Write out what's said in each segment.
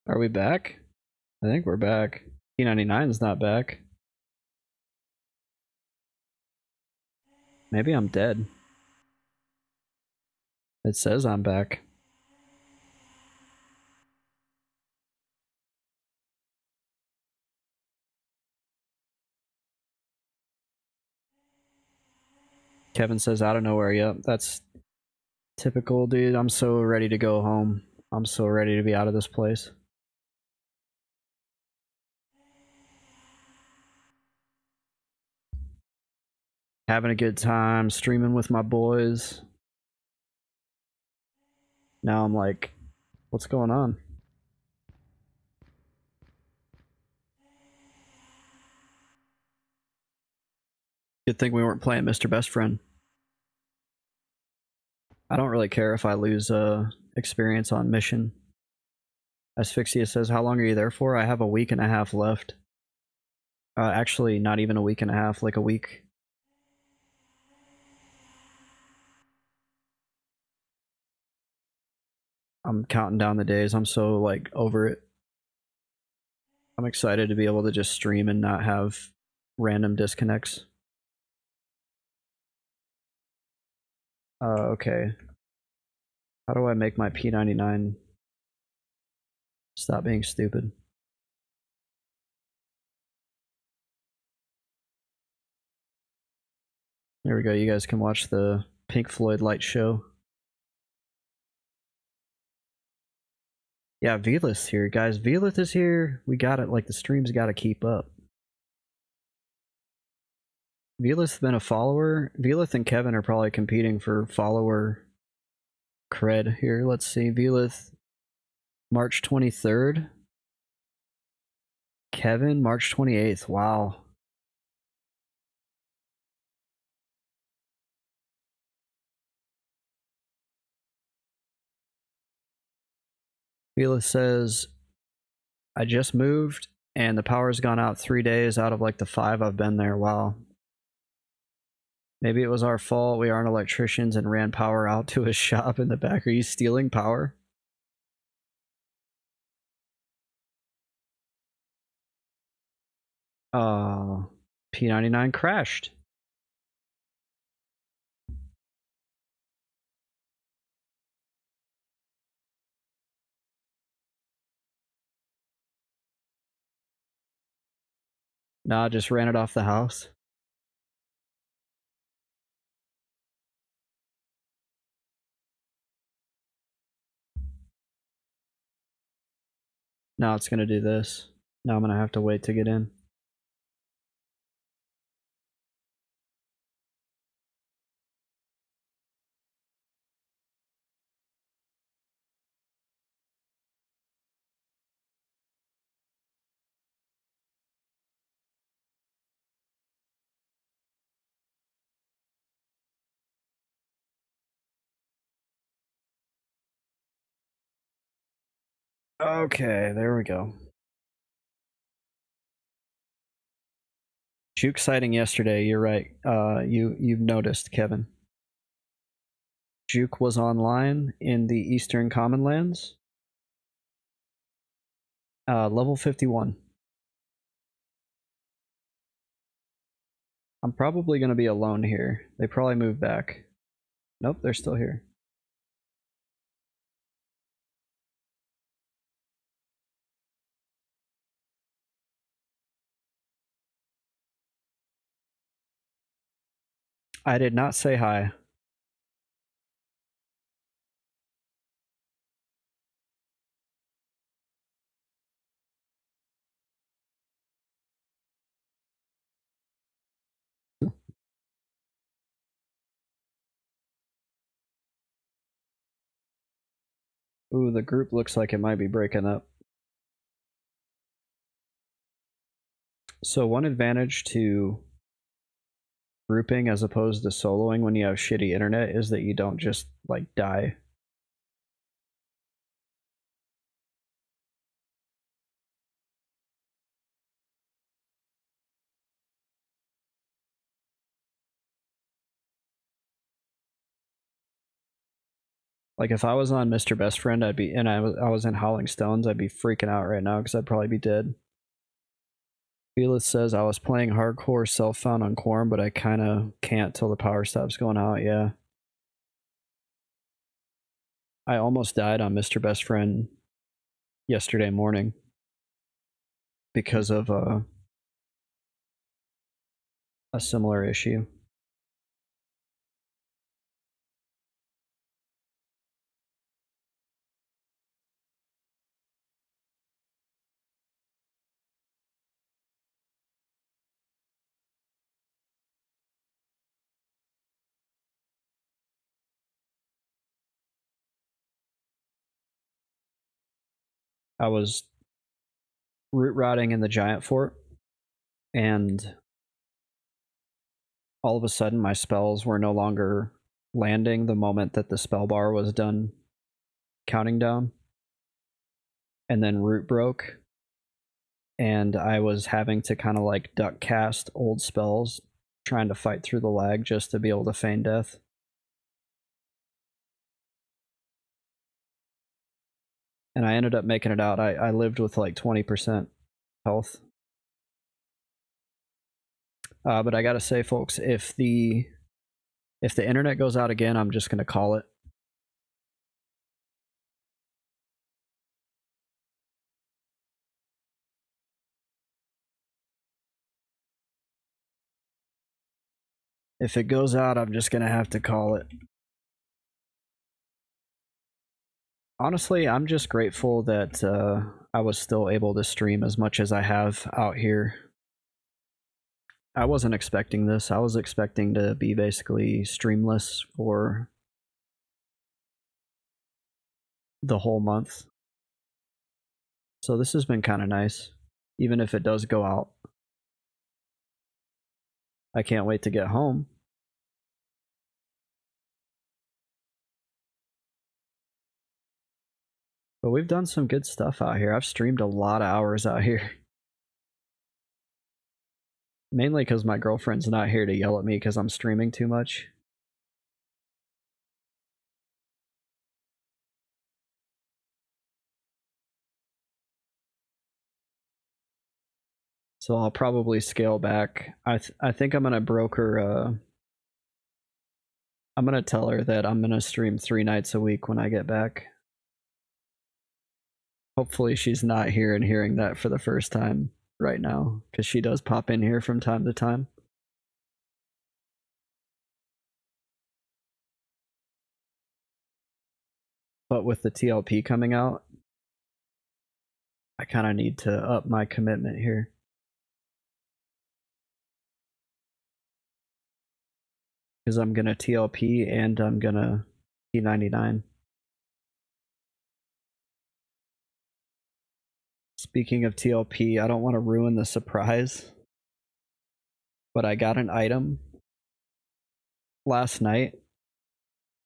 Are we back? I think we're back. P99 is not back. Maybe I'm dead. It says I'm back. Kevin says out of nowhere. Yep, that's typical, dude. I'm so ready to go home. I'm so ready to be out of this place. Having a good time, streaming with my boys. Now I'm like, what's going on? Good thing we weren't playing Mr. Best Friend. I don't really care if I lose experience on mission. Asphyxia says, how long are you there for? I have a week and a half left. Actually, not even a week and a half, like a week. I'm counting down the days. I'm so like over it. I'm excited to be able to just stream and not have random disconnects. Okay. How do I make my P99 stop being stupid? There we go. You guys can watch the Pink Floyd light show. Yeah, Velith here, guys. Velith is here. We got it. Like the stream's got to keep up. Velith's been a follower. Velith and Kevin are probably competing for follower cred here. Let's see. Velith, March 23rd. Kevin, March 28th. Wow. Velith says, I just moved and the power's gone out 3 days out of like the 5 I've been there. Wow. Maybe it was our fault. We aren't electricians and ran power out to a shop in the back. Are you stealing power? P99 crashed. Nah, just ran it off the house. Now it's gonna do this. Now I'm gonna have to wait to get in. Okay, there we go. Juke sighting yesterday, you're right. You've noticed, Kevin. Juke was online in the Eastern Commonlands. Level 51. I'm probably gonna be alone here. They probably moved back. Nope, they're still here. I did not say hi. Ooh, the group looks like it might be breaking up. So one advantage to grouping as opposed to soloing when you have shitty internet is that you don't just like die. Like if I was on Mr. Best Friend, I'd be, and I was in Howling Stones, I'd be freaking out right now because I'd probably be dead. Felix says I was playing hardcore self-found on Quorum, but I kind of can't till the power stops going out. Yeah. I almost died on Mr. Best Friend yesterday morning because of a similar issue. I was root routing in the Giant Fort, and all of a sudden my spells were no longer landing the moment that the spell bar was done counting down. And then root broke, and I was having to kind of like duck cast old spells, trying to fight through the lag just to be able to feign death. And I ended up making it out. I lived with like 20% health. But I gotta say, folks, if the internet goes out again, I'm just gonna call it. If it goes out, I'm just gonna have to call it. Honestly, I'm just grateful that I was still able to stream as much as I have out here. I wasn't expecting this. I was expecting to be basically streamless for the whole month. So this has been kind of nice, even if it does go out. I can't wait to get home. But we've done some good stuff out here. I've streamed a lot of hours out here. Mainly because my girlfriend's not here to yell at me because I'm streaming too much. So I'll probably scale back. I think I'm gonna broker. I'm gonna tell her that I'm gonna stream 3 nights a week when I get back. Hopefully she's not here and hearing that for the first time right now, because she does pop in here from time to time. But with the TLP coming out, I kind of need to up my commitment here. Because I'm gonna TLP and I'm gonna P99. Speaking of TLP, I don't want to ruin the surprise, but I got an item last night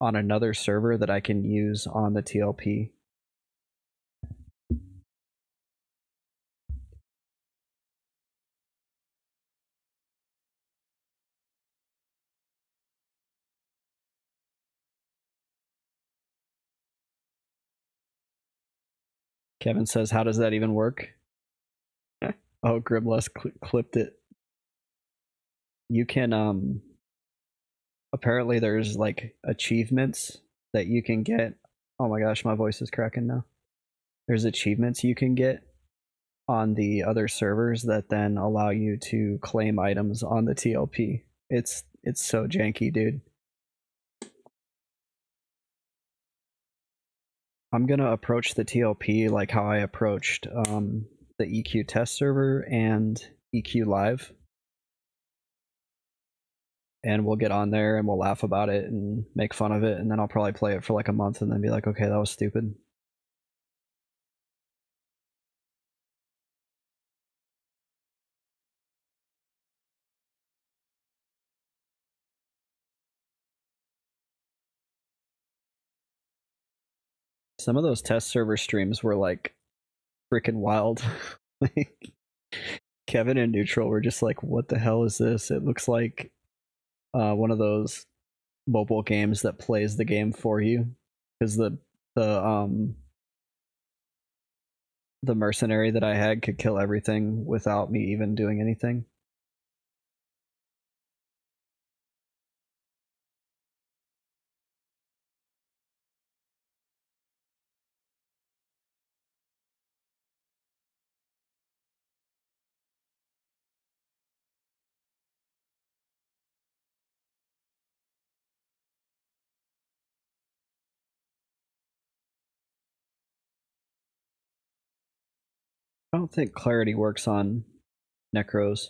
on another server that I can use on the TLP. Kevin says, how does that even work? Oh, Grimless clipped it. You can, apparently there's like achievements that you can get. Oh my gosh, my voice is cracking now. There's achievements you can get on the other servers that then allow you to claim items on the TLP. It's so janky, dude. I'm gonna approach the TLP like how I approached the EQ test server and EQ live, and we'll get on there and we'll laugh about it and make fun of it, and then I'll probably play it for like a month and then be like, okay, that was stupid. Some of those test server streams were like freaking wild. Like, Kevin and Neutral were just like, what the hell is this? It looks like one of those mobile games that plays the game for you. because the mercenary that I had could kill everything without me even doing anything. I don't think clarity works on necros.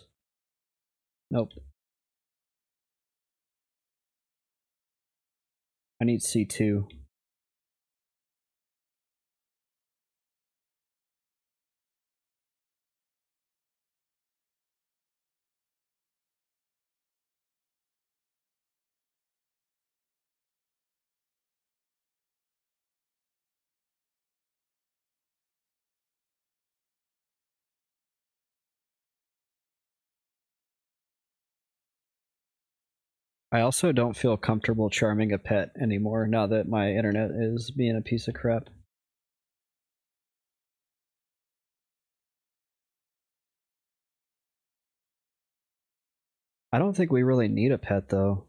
Nope. I need C2. I also don't feel comfortable charming a pet anymore now that my internet is being a piece of crap. I don't think we really need a pet though.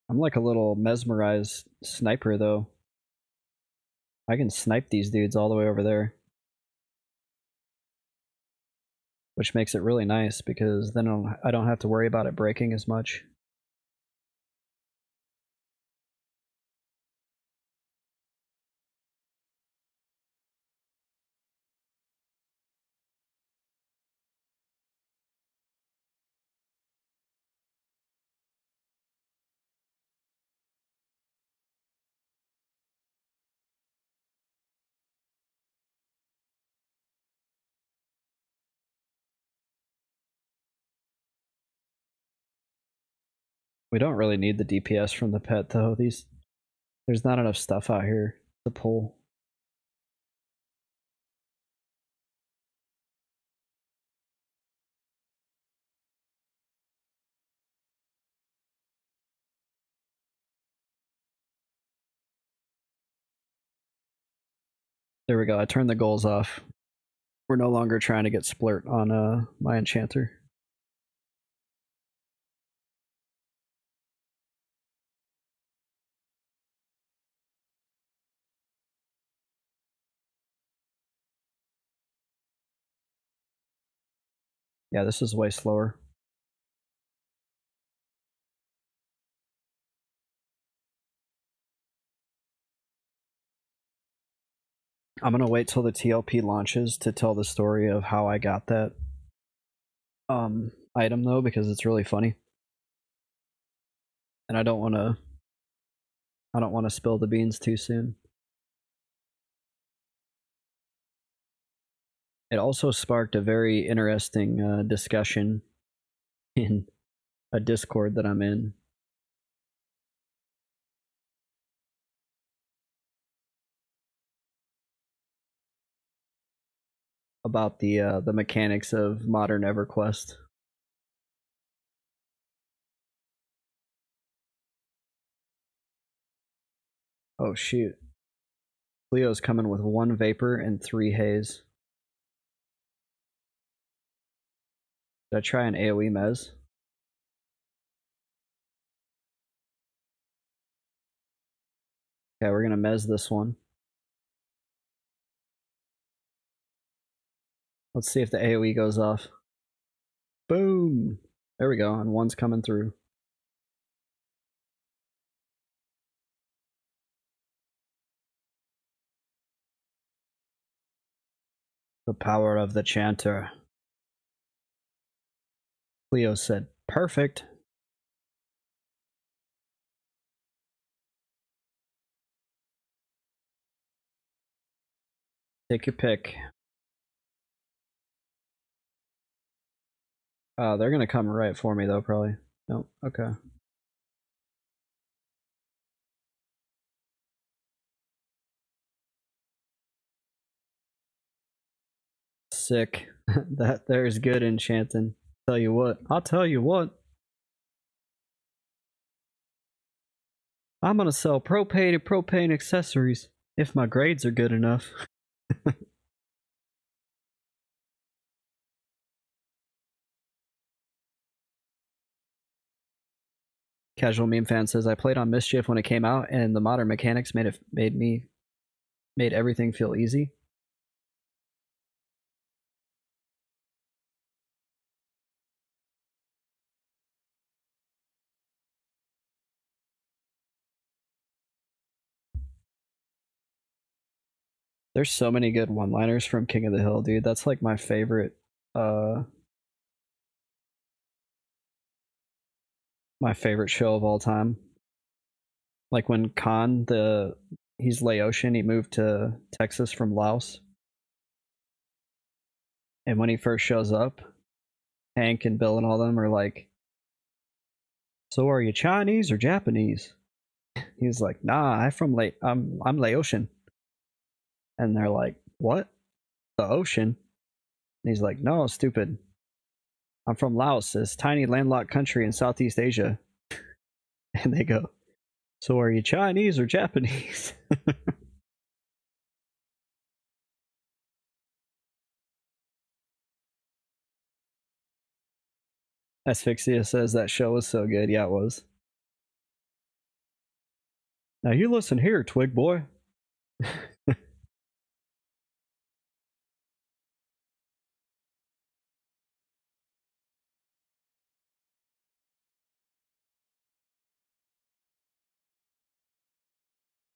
I'm like a little mesmerized sniper though. I can snipe these dudes all the way over there. Which makes it really nice because then I don't have to worry about it breaking as much. We don't really need the DPS from the pet though. There's not enough stuff out here to pull. There we go. I turned the goals off. We're no longer trying to get splurt on my enchanter. Yeah, this is way slower. I'm gonna wait till the TLP launches to tell the story of how I got that item though, because it's really funny. And I don't wanna spill the beans too soon. It also sparked a very interesting discussion in a Discord that I'm in. About the mechanics of modern EverQuest. Oh shoot. Cleo's coming with 1 Vapor and 3 Haze. Did I try an AoE mez? Okay, we're gonna mez this one. Let's see if the AoE goes off. Boom! There we go, and 1's coming through. The power of the chanter. Cleo said, perfect. Take your pick. They're gonna come right for me though, probably. Nope, okay. sick. That there's good enchanting. Tell you what. I'll tell you what. I'm gonna sell propane and propane accessories if my grades are good enough. Casual Meme Fan says I played on Mischief when it came out, and the modern mechanics made everything feel easy. There's so many good one-liners from King of the Hill, dude. That's like my favorite show of all time. Like when Khan, he's Laotian, he moved to Texas from Laos. And when he first shows up, Hank and Bill and all them are like, "So are you Chinese or Japanese?" He's like, "Nah, I'm Laotian." And they're like, "What? The ocean?" And he's like, "No, stupid. I'm from Laos, this tiny landlocked country in Southeast Asia." And they go, "So are you Chinese or Japanese?" Asphyxia says that show was so good. Yeah, it was. Now you listen here, Twig Boy.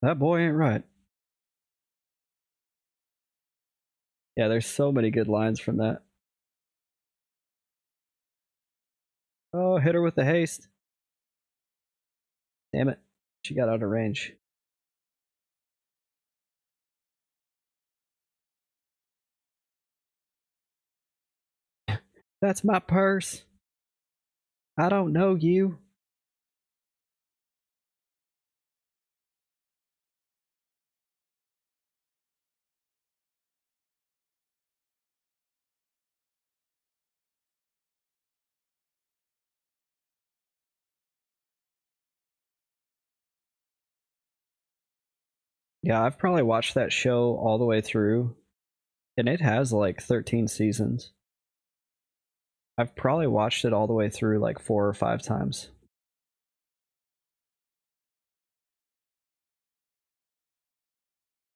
That boy ain't right. Yeah, there's so many good lines from that. Oh, hit her with the haste. Damn it. She got out of range. That's my purse. I don't know you. Yeah, I've probably watched that show all the way through, and it has like 13 seasons. I've probably watched it all the way through like 4 or 5 times.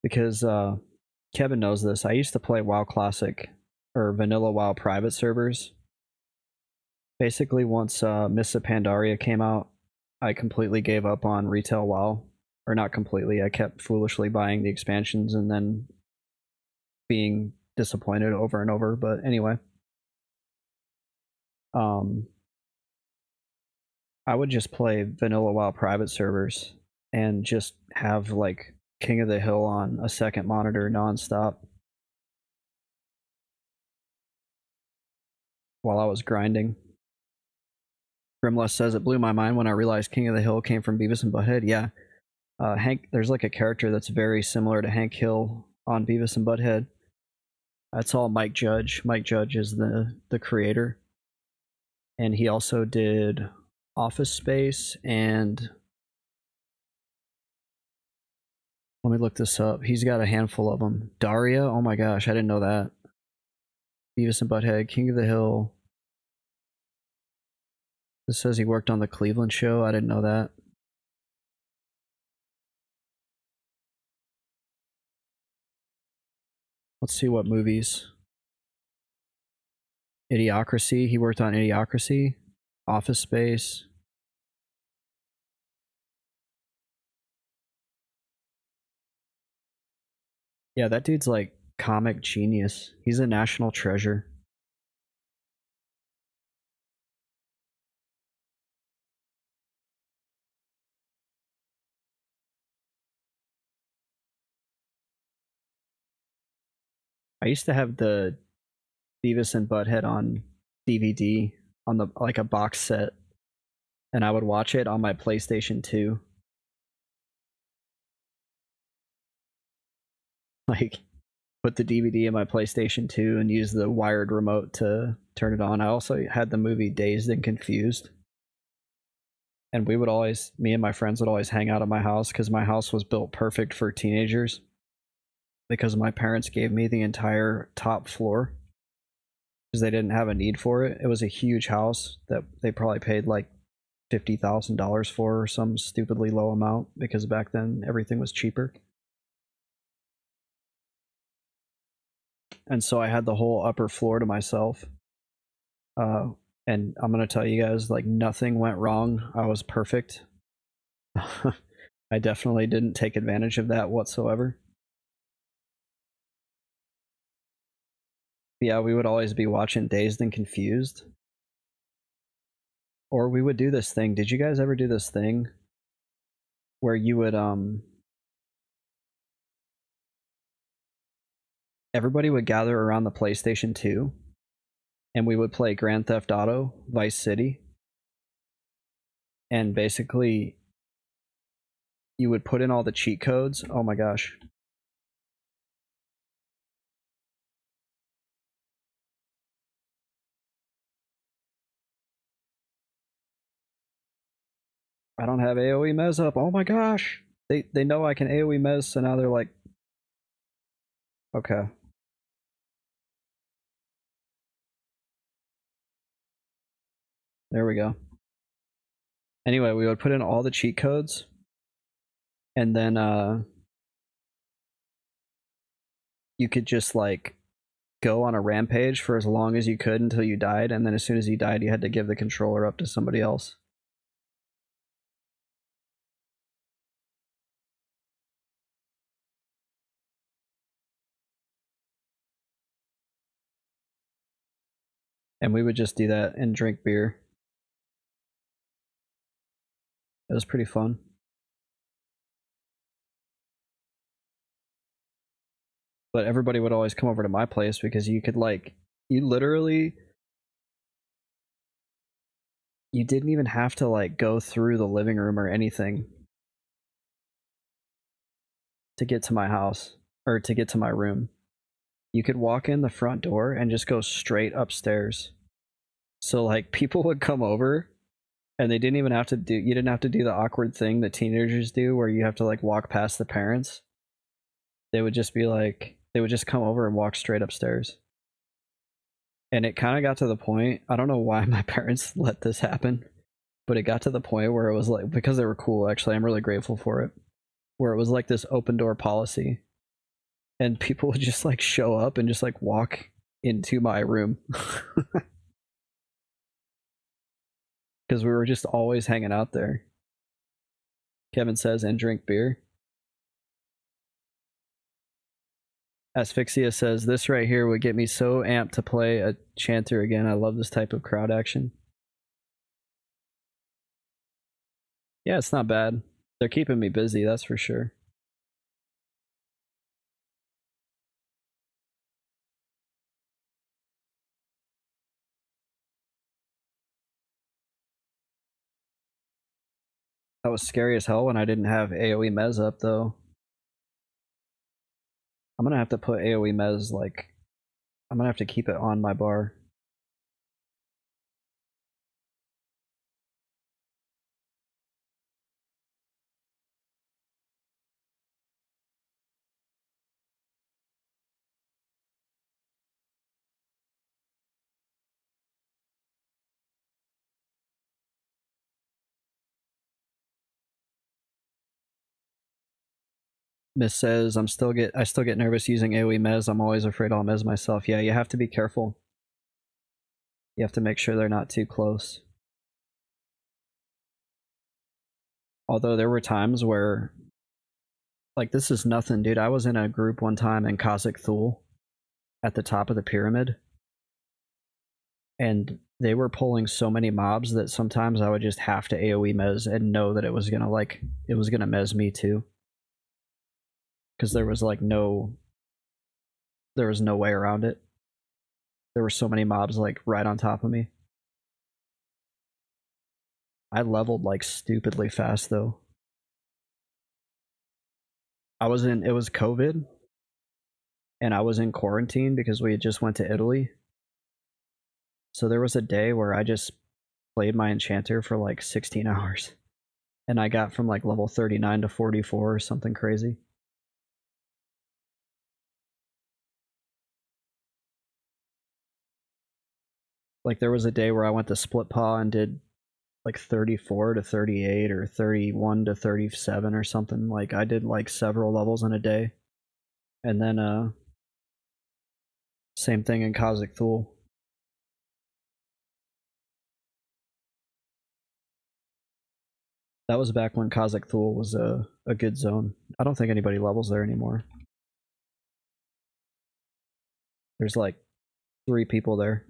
Because Kevin knows this. I used to play WoW Classic or Vanilla WoW private servers. Basically, once Mists of Pandaria came out, I completely gave up on retail WoW. Or not completely, I kept foolishly buying the expansions and then being disappointed over and over. But anyway, I would just play Vanilla WoW private servers and just have like King of the Hill on a second monitor nonstop while I was grinding. Grimless says it blew my mind when I realized King of the Hill came from Beavis and Butthead. Yeah, Hank. There's like a character that's very similar to Hank Hill on Beavis and Butthead. That's all Mike Judge. Mike Judge is the creator, and he also did Office Space and let me look this up. He's got a handful of them. Daria. Oh my gosh, I didn't know that. Beavis and Butthead, King of the Hill. This says he worked on the Cleveland show. I didn't know that. Let's see what movies. Idiocracy. He worked on Idiocracy. Office Space. Yeah, that dude's like comic genius. He's a national treasure. I used to have the Beavis and Butthead on DVD on the like a box set, and I would watch it on my PlayStation 2. Like put the DVD in my PlayStation 2 and use the wired remote to turn it on. I also had the movie Dazed and Confused. And we would always, me and my friends would always hang out at my house because my house was built perfect for teenagers because my parents gave me the entire top floor because they didn't have a need for it. It was a huge house that they probably paid like $50,000 for or some stupidly low amount because back then everything was cheaper. And so I had the whole upper floor to myself. And I'm gonna tell you guys, like, nothing went wrong. I was perfect. I definitely didn't take advantage of that whatsoever. Yeah, we would always be watching Dazed and Confused. Or we would do this thing. Did you guys ever do this thing where you would everybody would gather around the PlayStation 2 and we would play Grand Theft Auto Vice City, and basically you would put in all the cheat codes. Oh my gosh. I don't have AoE Mez up. Oh my gosh. They know I can AoE Mez, so now they're like, okay. There we go. Anyway, we would put in all the cheat codes, and then you could just like go on a rampage for as long as you could until you died, and then as soon as you died, you had to give the controller up to somebody else. And we would just do that and drink beer. It was pretty fun. But everybody would always come over to my place because you could like, you literally, you didn't even have to like go through the living room or anything to get to my house or to get to my room. You could walk in the front door and just go straight upstairs. So like people would come over and they didn't even have to do, you didn't have to do the awkward thing that teenagers do where you have to like walk past the parents. They would just be like, they would just come over and walk straight upstairs. And it kind of got to the point, I don't know why my parents let this happen, but it got to the point where it was like, because they were cool, actually, I'm really grateful for it, where it was like this open door policy. And people would just like show up and just like walk into my room. Because we were just always hanging out there. Kevin says, and drink beer. Asphyxia says, this right here would get me so amped to play a chanter again. I love this type of crowd action. Yeah, it's not bad. They're keeping me busy, that's for sure. That was scary as hell when I didn't have AoE Mez up, though. I'm gonna have to put AoE Mez, like, I'm gonna have to keep it on my bar. Miss says, I still get nervous using AoE Mez. I'm always afraid I'll Mez myself. Yeah, you have to be careful. You have to make sure they're not too close. Although there were times where, like, this is nothing, dude. I was in a group one time in Khazak Thul at the top of the pyramid, and they were pulling so many mobs that sometimes I would just have to AoE Mez and know that it was gonna Mez me too. Because there was like no way around it. There were so many mobs like right on top of me. I leveled like stupidly fast though. It was COVID, and I was in quarantine because we had just went to Italy. So there was a day where I just played my enchanter for like 16 hours. And I got from like level 39 to 44 or something crazy. Like there was a day where I went to Split Paw and did like 34 to 38 or 31 to 37 or something. Like I did like several levels in a day. And then same thing in Kha'Zix Thul. That was back when Kha'Zix Thul was a good zone. I don't think anybody levels there anymore. There's like 3 people there.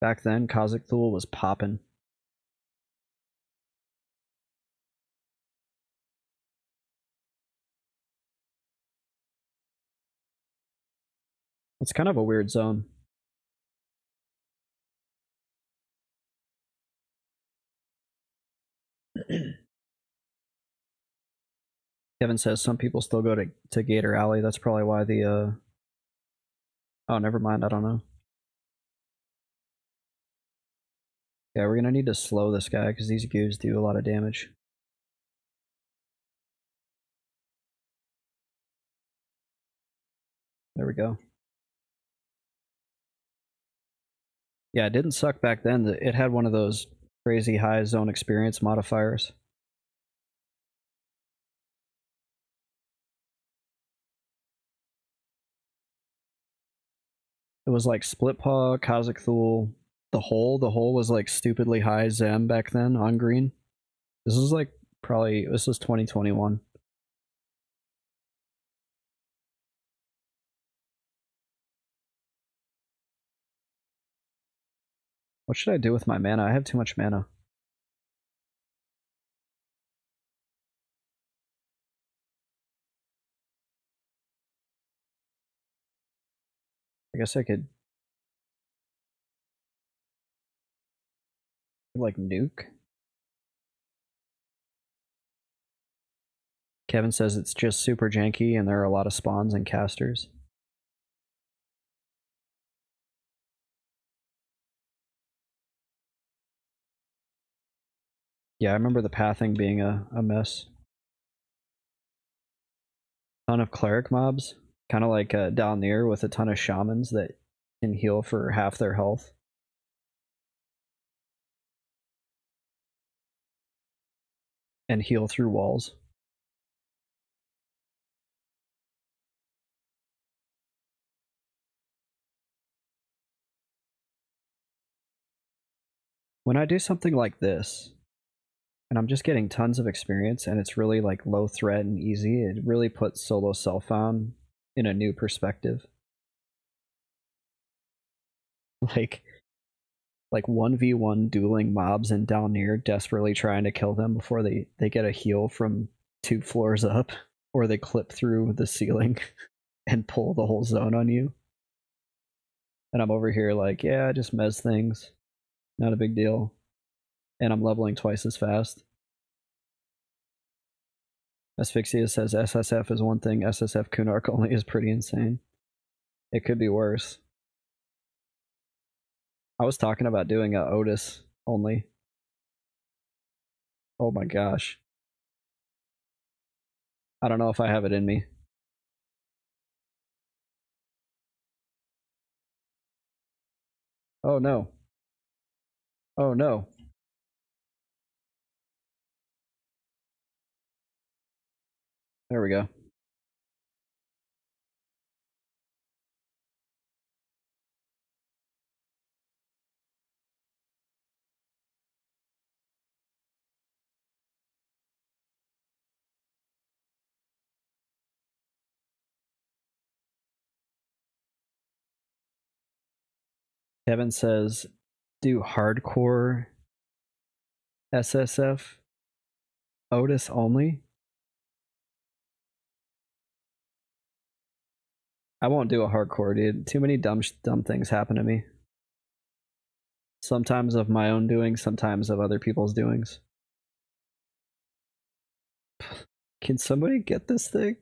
Back then, Kha'Zix Thul was popping. It's kind of a weird zone. Kevin says some people still go to Gator Alley. That's probably why the oh, never mind. I don't know. Yeah, we're gonna need to slow this guy because these goos do a lot of damage. There we go. Yeah, it didn't suck back then. It had one of those crazy high zone experience modifiers. It was like Split Paw, Kha'Zix Thul, the hole. The hole was like stupidly high Zem back then on green. This was like this was 2021. What should I do with my mana? I have too much mana. I guess I could like nuke. Kevin says it's just super janky and there are a lot of spawns and casters. Yeah, I remember the pathing being a mess. Ton of cleric mobs, kind of like Dalnir with a ton of shamans that can heal for half their health. And heal through walls. When I do something like this, and I'm just getting tons of experience and it's really like low threat and easy, it really puts solo self-found in a new perspective. Like 1v1 dueling mobs and Dalnir desperately trying to kill them before they get a heal from 2 floors up, or they clip through the ceiling and pull the whole zone on you. And I'm over here like, yeah, just mez things. Not a big deal. And I'm leveling twice as fast. Asphyxia says SSF is one thing, SSF Kunark only is pretty insane. It could be worse. I was talking about doing a Otis only. Oh my gosh. I don't know if I have it in me. Oh no. Oh no. There we go. Kevin says, do hardcore SSF Otis only? I won't do a hardcore, dude. Too many dumb things happen to me. Sometimes of my own doing, sometimes of other people's doings. Can somebody get this thing?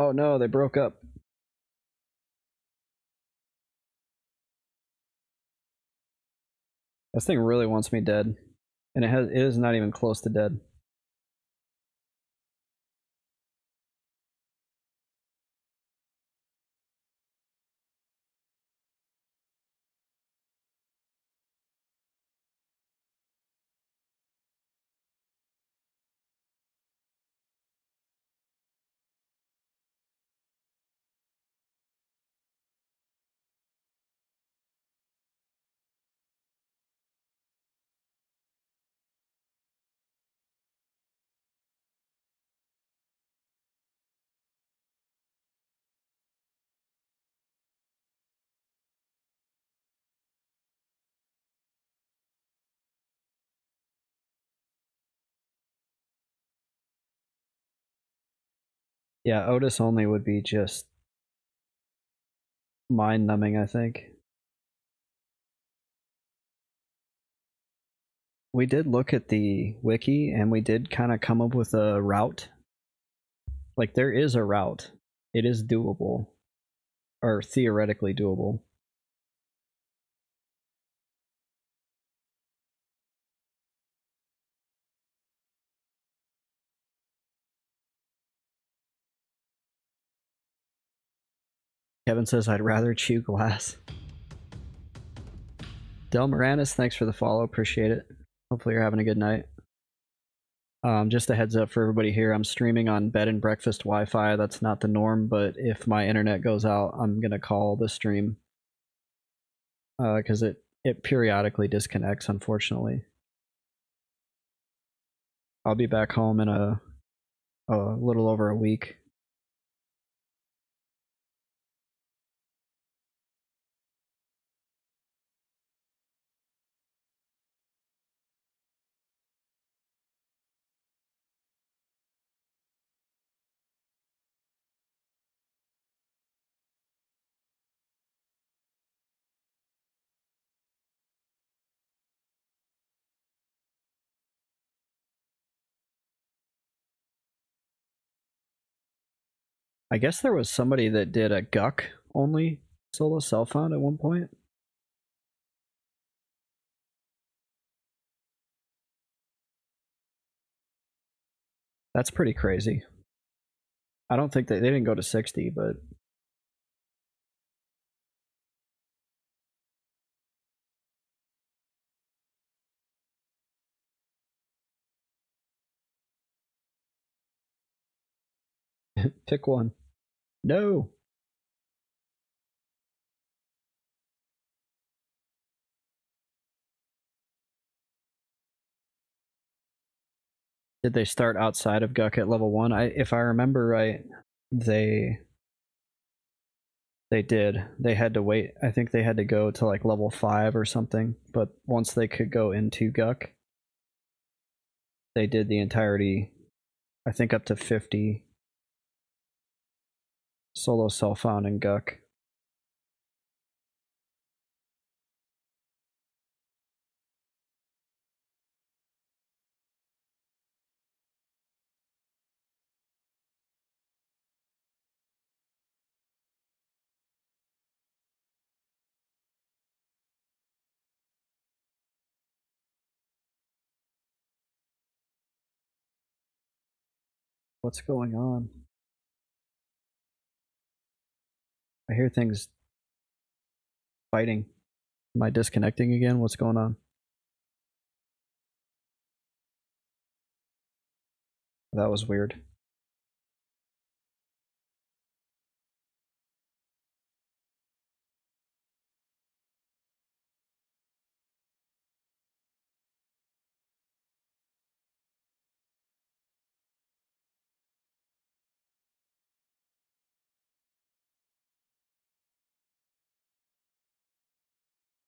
Oh no, they broke up. This thing really wants me dead. And it is not even close to dead. Yeah, Otis only would be just mind numbing, I think. We did look at the wiki and we did kind of come up with a route. Like, there is a route. It is doable. Or theoretically doable. Kevin says, I'd rather chew glass. Del Moranis, thanks for the follow. Appreciate it. Hopefully you're having a good night. Just a heads up for everybody here. I'm streaming on bed and breakfast Wi-Fi. That's not the norm, but if my internet goes out, I'm going to call the stream. Because it periodically disconnects, unfortunately. I'll be back home in a little over a week. I guess there was somebody that did a Guck only solo self found at one point. That's pretty crazy. I don't think they didn't go to 60, but pick one. No. Did they start outside of Guck at level 1? If I remember right, they did. They had to wait. I think they had to go to like level 5 or something, but once they could go into Guck, they did the entirety, I think up to 50 solo self found in Guck. What's going on? I hear things fighting. Am I disconnecting again? What's going on? That was weird.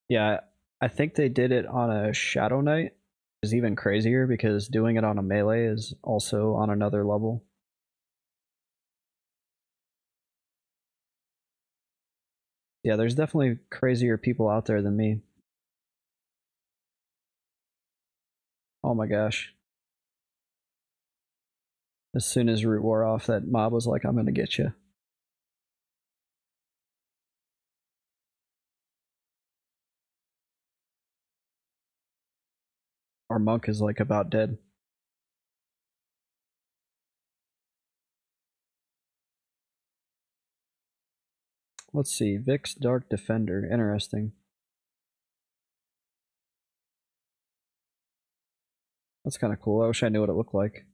Yeah, I think they did it on a Shadow Knight, which is even crazier because doing it on a melee is also on another level. Yeah, there's definitely crazier people out there than me. Oh my gosh. As soon as Root wore off, that mob was like, I'm gonna get you. Our monk is like about dead. Let's see, Vix Dark Defender, interesting. That's kind of cool. I wish I knew what it looked like.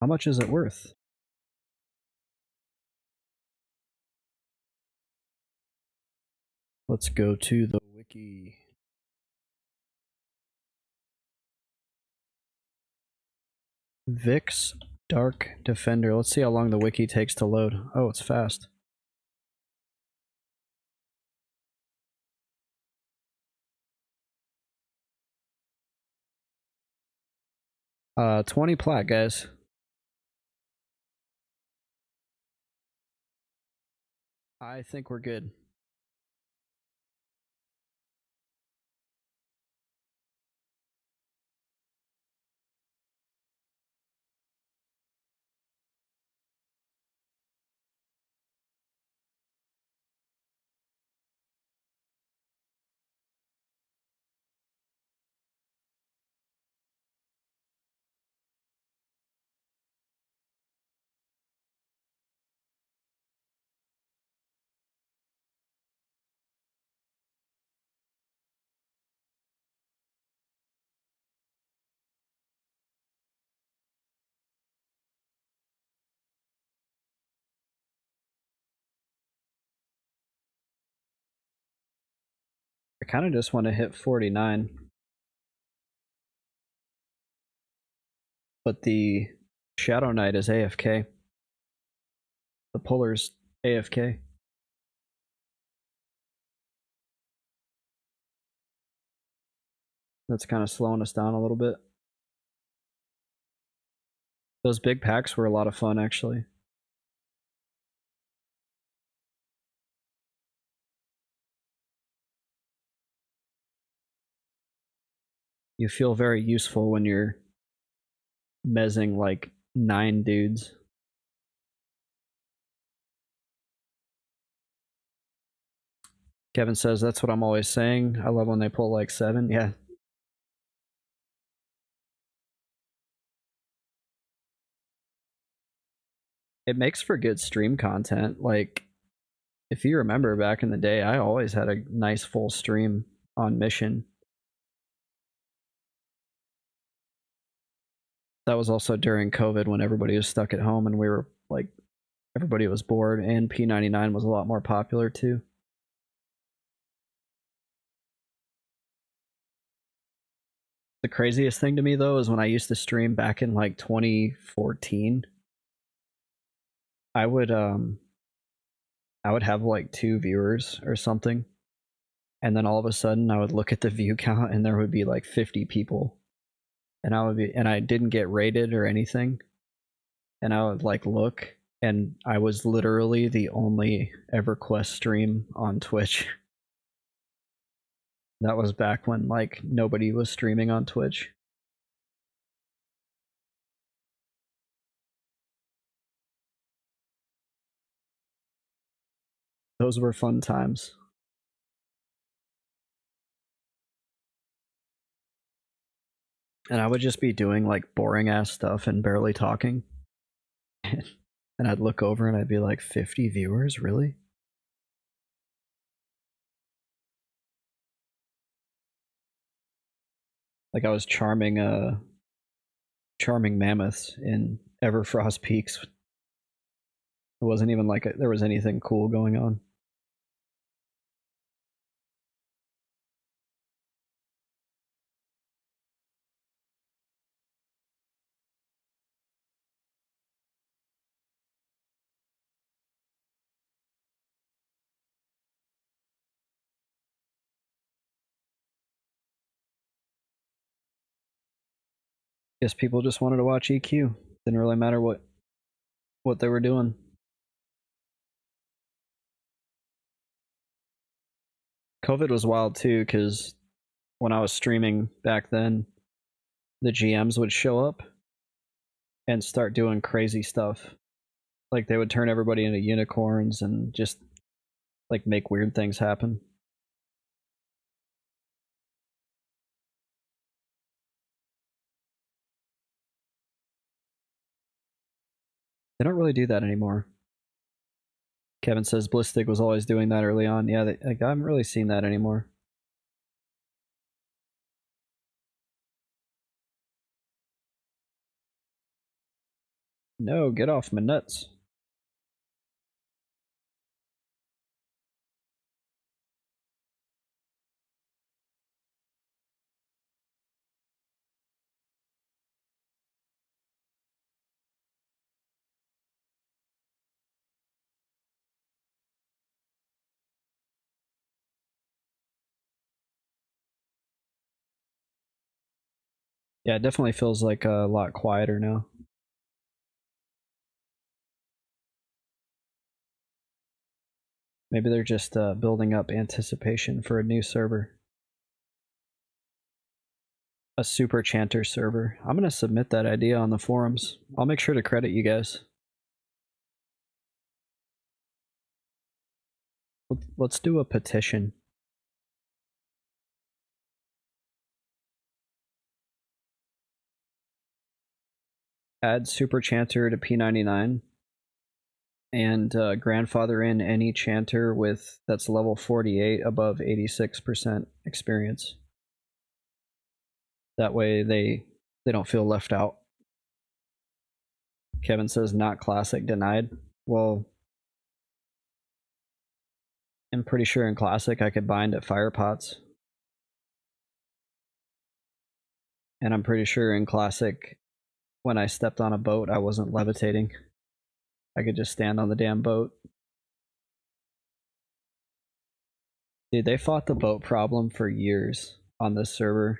How much is it worth? Let's go to the wiki. Vix Dark Defender. Let's see how long the wiki takes to load. Oh, it's fast. Uh, 20 plat, guys. I think we're good. I kind of just want to hit 49. But the Shadow Knight is AFK. The Puller's AFK. That's kind of slowing us down a little bit. Those big packs were a lot of fun, actually. You feel very useful when you're mezzing like 9 dudes. Kevin says, that's what I'm always saying. I love when they pull like 7. Yeah. It makes for good stream content. Like, if you remember back in the day, I always had a nice full stream on Mission. That was also during COVID when everybody was stuck at home and we were like, everybody was bored, and P99 was a lot more popular too. The craziest thing to me though is when I used to stream back in like 2014, I would have like 2 viewers or something, and then all of a sudden I would look at the view count and there would be like 50 people, and I didn't get rated or anything, and I would like look, and I was literally the only EverQuest stream on Twitch. That was back when like nobody was streaming on Twitch. Those were fun times. And I would just be doing like boring ass stuff and barely talking. And I'd look over and I'd be like, 50 viewers? Really? Like I was charming mammoths in Everfrost Peaks. It wasn't even like there was anything cool going on. Guess people just wanted to watch EQ. Didn't really matter what they were doing. COVID was wild too, because when I was streaming back then, the GMs would show up and start doing crazy stuff. Like they would turn everybody into unicorns and just like make weird things happen. They don't really do that anymore. Kevin says Blistic was always doing that early on. Yeah, like, I haven't really seen that anymore. No, get off my nuts. Yeah, it definitely feels like a lot quieter now. Maybe they're just building up anticipation for a new server. A super chanter server. I'm gonna submit that idea on the forums. I'll make sure to credit you guys. Let's do a petition. Add super chanter to P99 and grandfather in any chanter with that's level 48 above 86% experience. That way they don't feel left out. Kevin says not classic, denied. Well, I'm pretty sure in classic I could bind at Firepots. And I'm pretty sure in classic when I stepped on a boat I wasn't levitating. I could just stand on the damn boat. Dude, they fought the boat problem for years on this server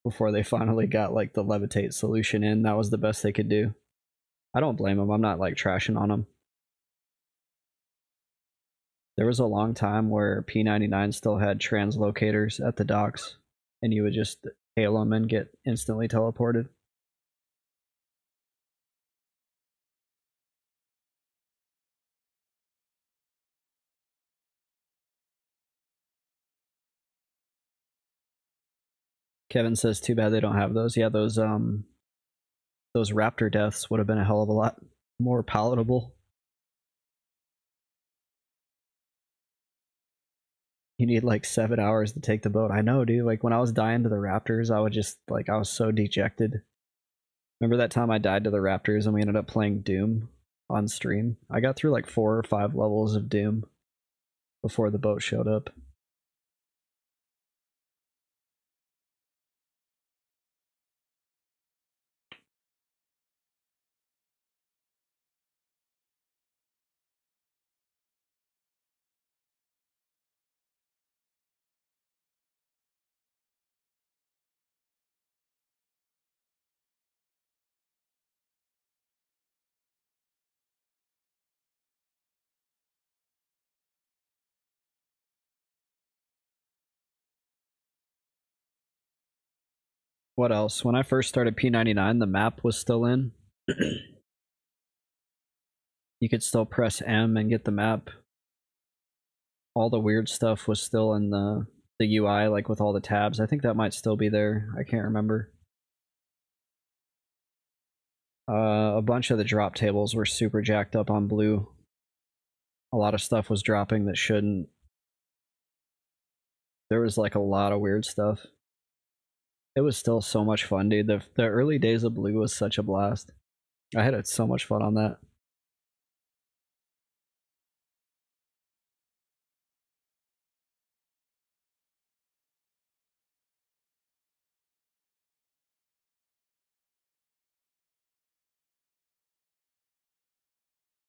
before they finally got like the levitate solution in. That was the best they could do. I don't blame them. I'm not like trashing on them. There was a long time where P99 still had translocators at the docks and you would just hail them and get instantly teleported. Kevin says too bad they don't have those. Yeah, those raptor deaths would have been a hell of a lot more palatable. You need like 7 hours to take the boat. I know, dude. Like when I was dying to the raptors, I would just like I was so dejected. Remember that time I died to the raptors and we ended up playing Doom on stream? I got through like 4 or 5 levels of Doom before the boat showed up. What else? When I first started P99, the map was still in. You could still press M and get the map. All the weird stuff was still in the UI, like with all the tabs. I think that might still be there. I can't remember. A bunch of the drop tables were super jacked up on blue. A lot of stuff was dropping that shouldn't. There was like a lot of weird stuff. It was still so much fun, dude. The early days of blue was such a blast. I had so much fun on that.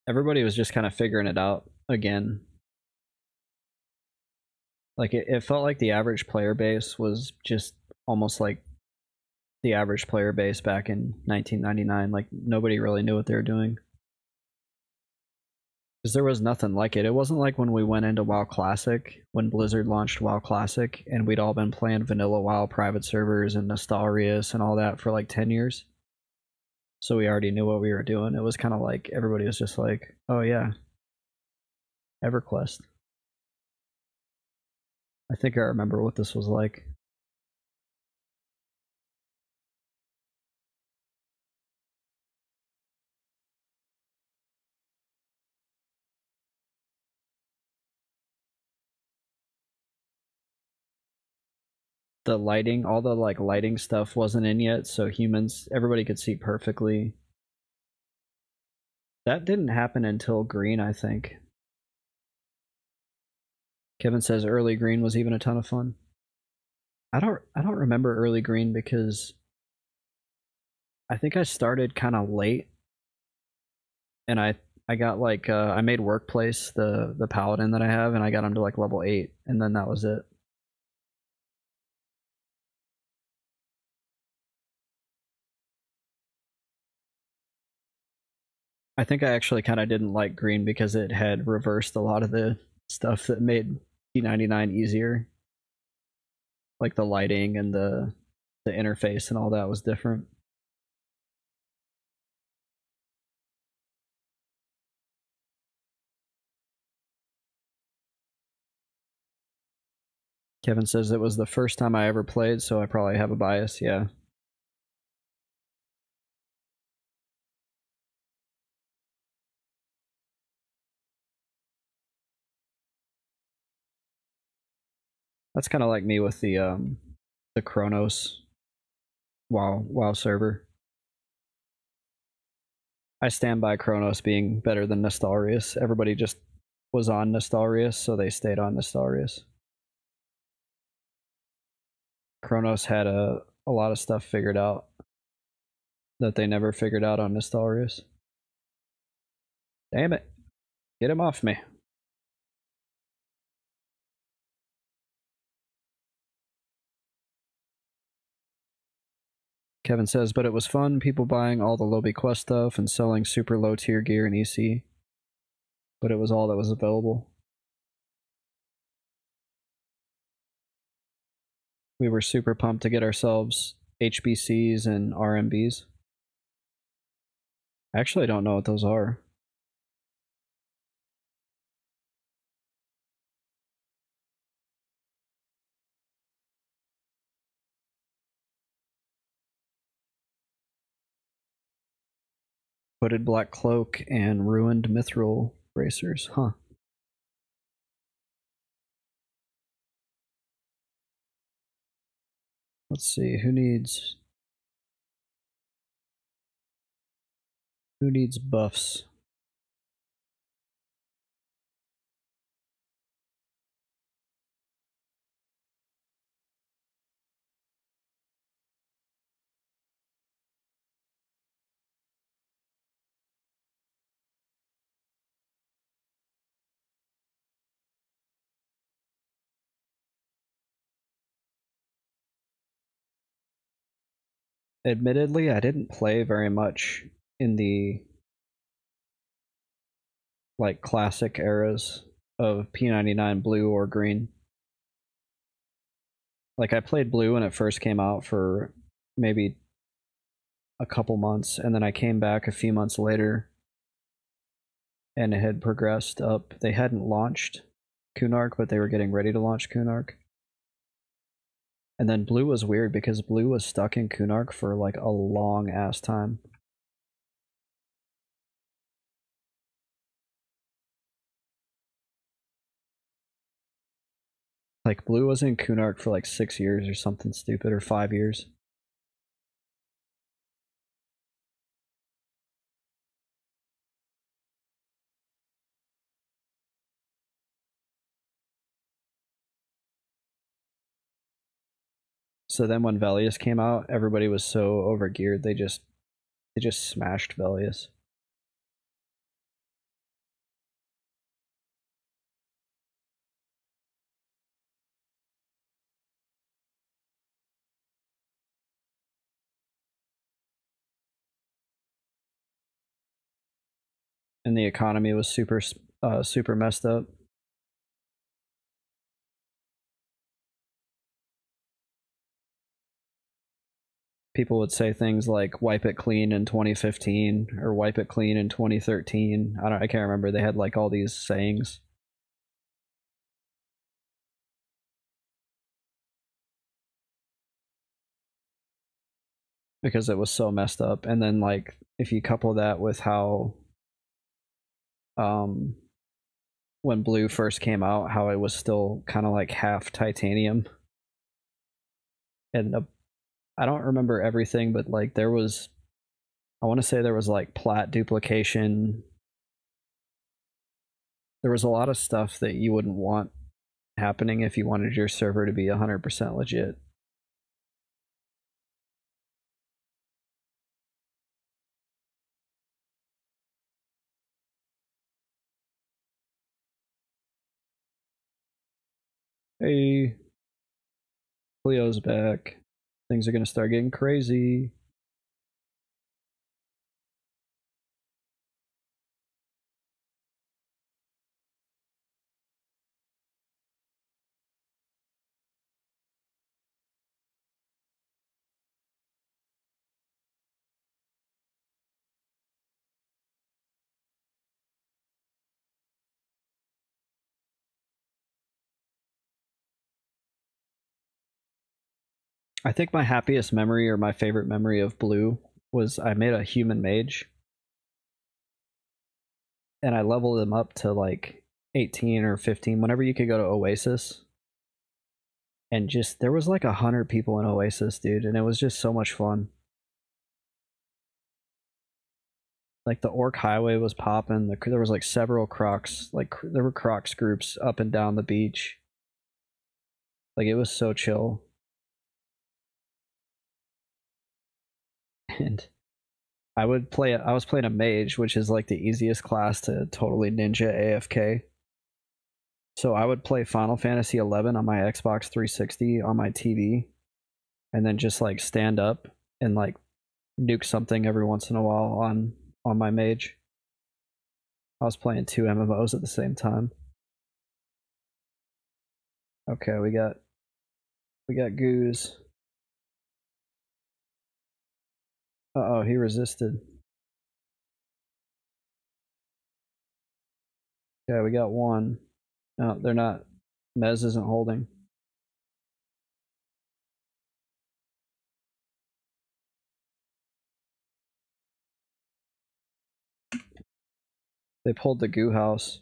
Everybody was just kind of figuring it out again. Like it felt like the average player base was just almost like the average player base back in 1999. Like nobody really knew what they were doing. Because there was nothing like it. It wasn't like when we went into WoW Classic, when Blizzard launched WoW Classic, and we'd all been playing vanilla WoW private servers and Nostalrius and all that for like 10 years. So we already knew what we were doing. It was kind of like everybody was just like, oh yeah, EverQuest. I think I remember what this was like. The lighting, all the like lighting stuff wasn't in yet, so everybody could see perfectly. That didn't happen until green, I think. Kevin says early green was even a ton of fun. I don't remember early green because I think I started kind of late, and I got like I made workplace the paladin that I have, and I got him to like level 8, and then that was it. I think I actually kind of didn't like green because it had reversed a lot of the stuff that made P99 easier. Like the lighting and the interface and all that was different. Kevin says it was the first time I ever played, so I probably have a bias, yeah. That's kind of like me with the Chronos WoW server. I stand by Chronos being better than Nostalrius. Everybody just was on Nostalrius, so they stayed on Nostalrius. Chronos had a lot of stuff figured out that they never figured out on Nostalrius. Damn it. Get him off me. Kevin says, but it was fun, people buying all the lobby quest stuff and selling super low tier gear in EC. But it was all that was available. We were super pumped to get ourselves HBCs and RMBs. I actually don't know what those are. Hooded Black Cloak and Ruined Mithril Bracers, huh. Let's see, who needs buffs? Admittedly, I didn't play very much in the like classic eras of P99 blue or green. Like I played blue when it first came out for maybe a couple months, and then I came back a few months later and it had progressed up. They hadn't launched Kunark, but they were getting ready to launch Kunark. And then blue was weird because blue was stuck in Kunark for like a long ass time. Like blue was in Kunark for like 6 years or something stupid, or 5 years. So then when Velius came out, everybody was so overgeared they just smashed Velius. And the economy was super super messed up. People would say things like "wipe it clean" in 2015 or "wipe it clean" in 2013. I can't remember. They had like all these sayings. Because it was so messed up. And then like if you couple that with how um when blue first came out, how it was still kind of like half titanium, and I don't remember everything, but like there was, I want to say there was like plat duplication. There was a lot of stuff that you wouldn't want happening if you wanted your server to be 100% legit. Hey, Cleo's back. Things are gonna start getting crazy. I think my happiest memory or my favorite memory of blue was I made a human mage and I leveled him up to like 18 or 15 whenever you could go to Oasis. And just there was like 100 people in Oasis, dude, and it was just so much fun. Like the Orc Highway was popping. There was like several Crocs, like there were Crocs groups up and down the beach. Like it was so chill. And I would play. I was playing a mage, which is like the easiest class to totally ninja AFK. So I would play Final Fantasy 11 on my Xbox 360 on my TV, and then just like stand up and like nuke something every once in a while on my mage. I was playing two MMOs at the same time. Okay, we got Goose. Uh oh, he resisted. Yeah, we got one. No, they're not. Mez isn't holding. They pulled the goo house.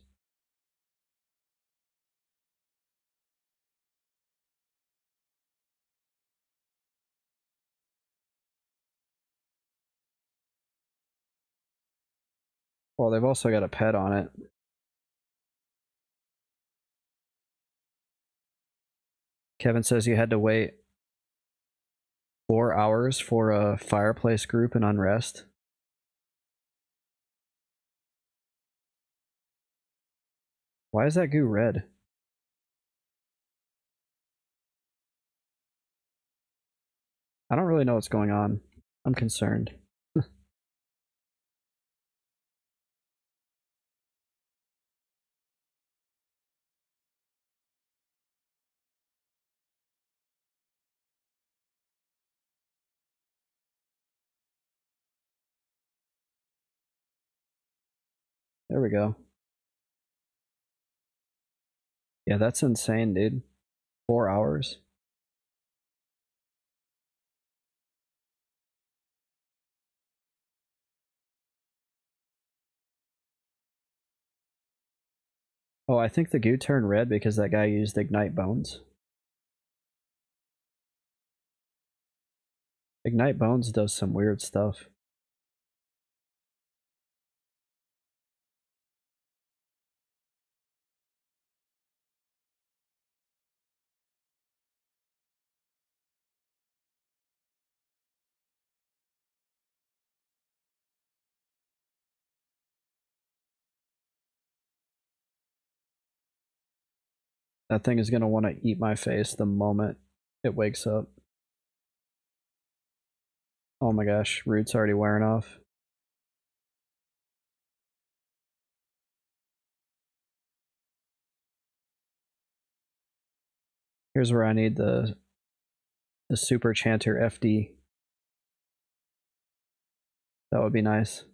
Well, they've also got a pet on it. Kevin says you had to wait 4 hours for a fireplace group in Unrest. Why is that goo red? I don't really know what's going on. I'm concerned. There we go. Yeah, that's insane, dude. 4 hours. Oh, I think the goo turned red because that guy used Ignite Bones. Ignite Bones does some weird stuff. That thing is gonna want to eat my face the moment it wakes up. Oh my gosh, Root's already wearing off. Here's where I need the super chanter FD. That would be nice.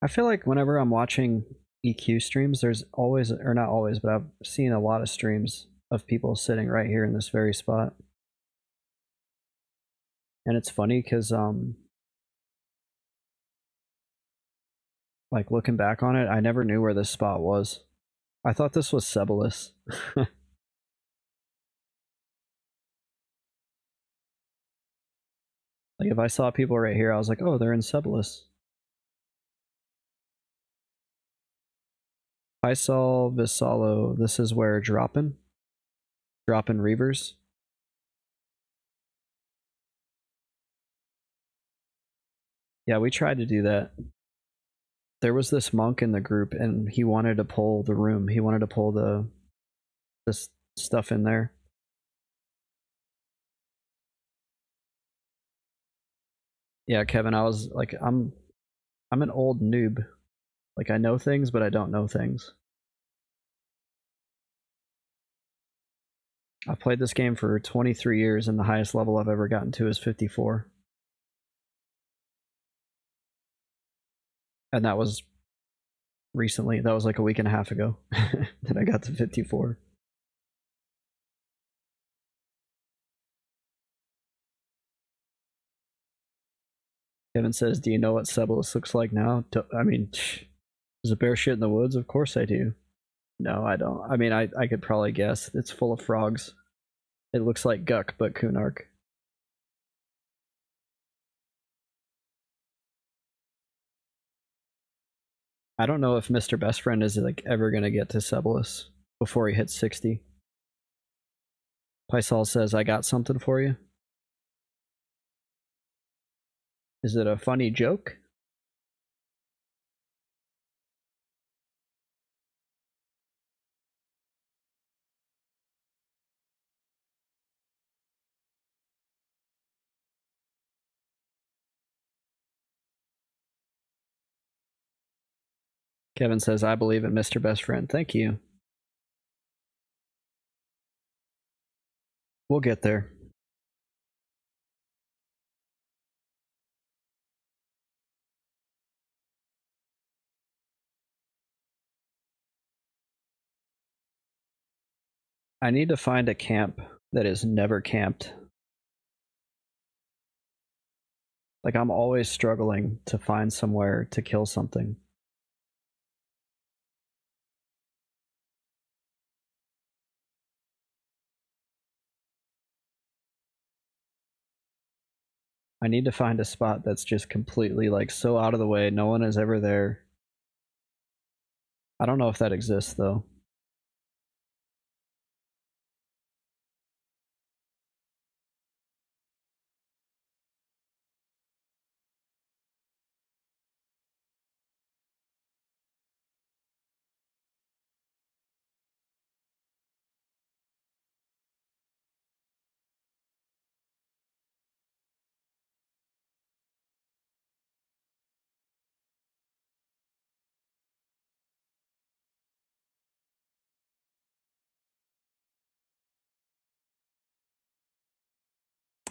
I feel like whenever I'm watching EQ streams, there's always, or not always, but I've seen a lot of streams of people sitting right here in this very spot. And it's funny because, like looking back on it, I never knew where this spot was. I thought this was Ceballos. Like if I saw people right here, I was like, oh, they're in Ceballos. I saw Visalo. This is where dropping Reavers. Yeah, we tried to do that. There was this monk in the group, and he wanted to pull the room. He wanted to pull this stuff in there. Yeah, Kevin, I was like, I'm an old noob. Like I know things, but I don't know things. I've played this game for 23 years, and the highest level I've ever gotten to is 54. And that was recently. That was like a week and a half ago that I got to 54. Kevin says, do you know what Ceballos looks like now? I mean, is a bear shit in the woods? Of course I do. No, I don't. I mean, I could probably guess. It's full of frogs. It looks like Guck, but Kunark. I don't know if Mr. Best Friend is like ever gonna get to Ceballos before he hits 60. Pysol says, I got something for you. Is it a funny joke? Kevin says, I believe in Mr. Best Friend. Thank you. We'll get there. I need to find a camp that is never camped. Like, I'm always struggling to find somewhere to kill something. I need to find a spot that's just completely, like, so out of the way, no one is ever there. I don't know if that exists, though.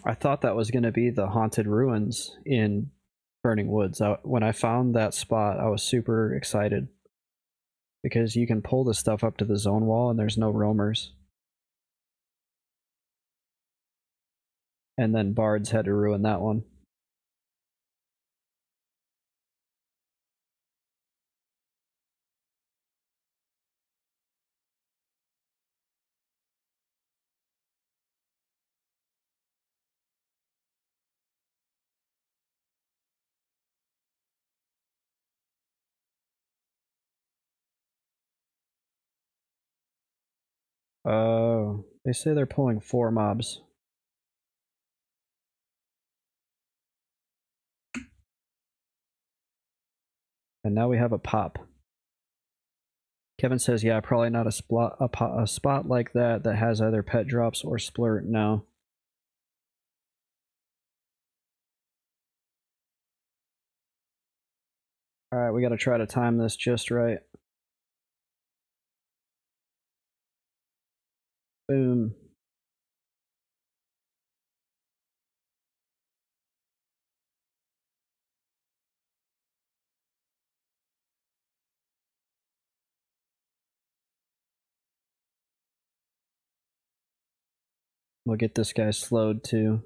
I thought that was going to be the haunted ruins in Burning Woods. When I found that spot, I was super excited because you can pull the stuff up to the zone wall and there's no roamers. And then Bards had to ruin that one. They say they're pulling 4 mobs. And now we have a pop. Kevin says, yeah, probably not a spot like that that has either pet drops or splurt. No. Alright, we gotta try to time this just right. Boom. We'll get this guy slowed too.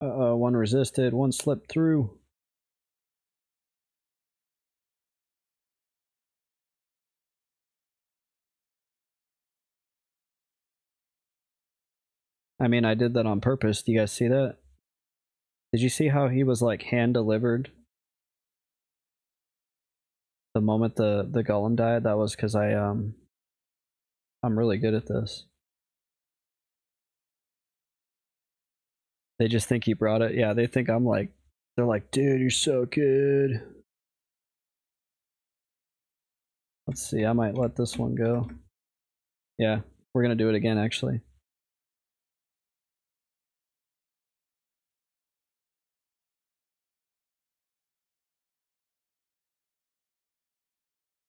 Uh-oh, one resisted, one slipped through. I mean, I did that on purpose. Do you guys see that? Did you see how he was like hand delivered? The moment the golem died, that was because I'm really good at this. They just think he brought it. Yeah, they think I'm like, they're like, dude, you're so good. Let's see, I might let this one go. Yeah, we're gonna do it again actually.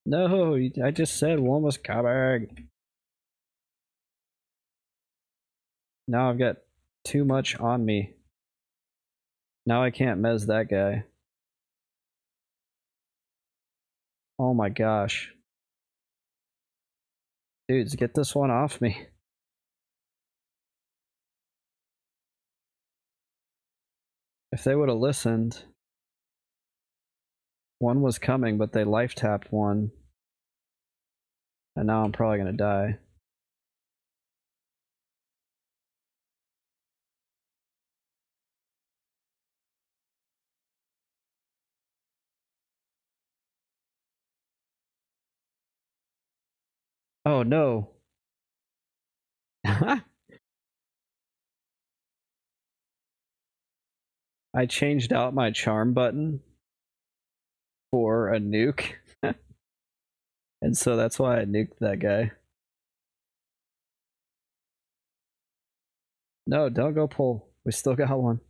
No, I just said one was coming. Now I've got too much on me. Now I can't mez that guy. Oh my gosh. Dudes, get this one off me. If they would have listened. One was coming, but they life tapped one. And now I'm probably gonna die. Oh no. I changed out my charm button for a nuke. And so that's why I nuked that guy. No, don't go pull. We still got one.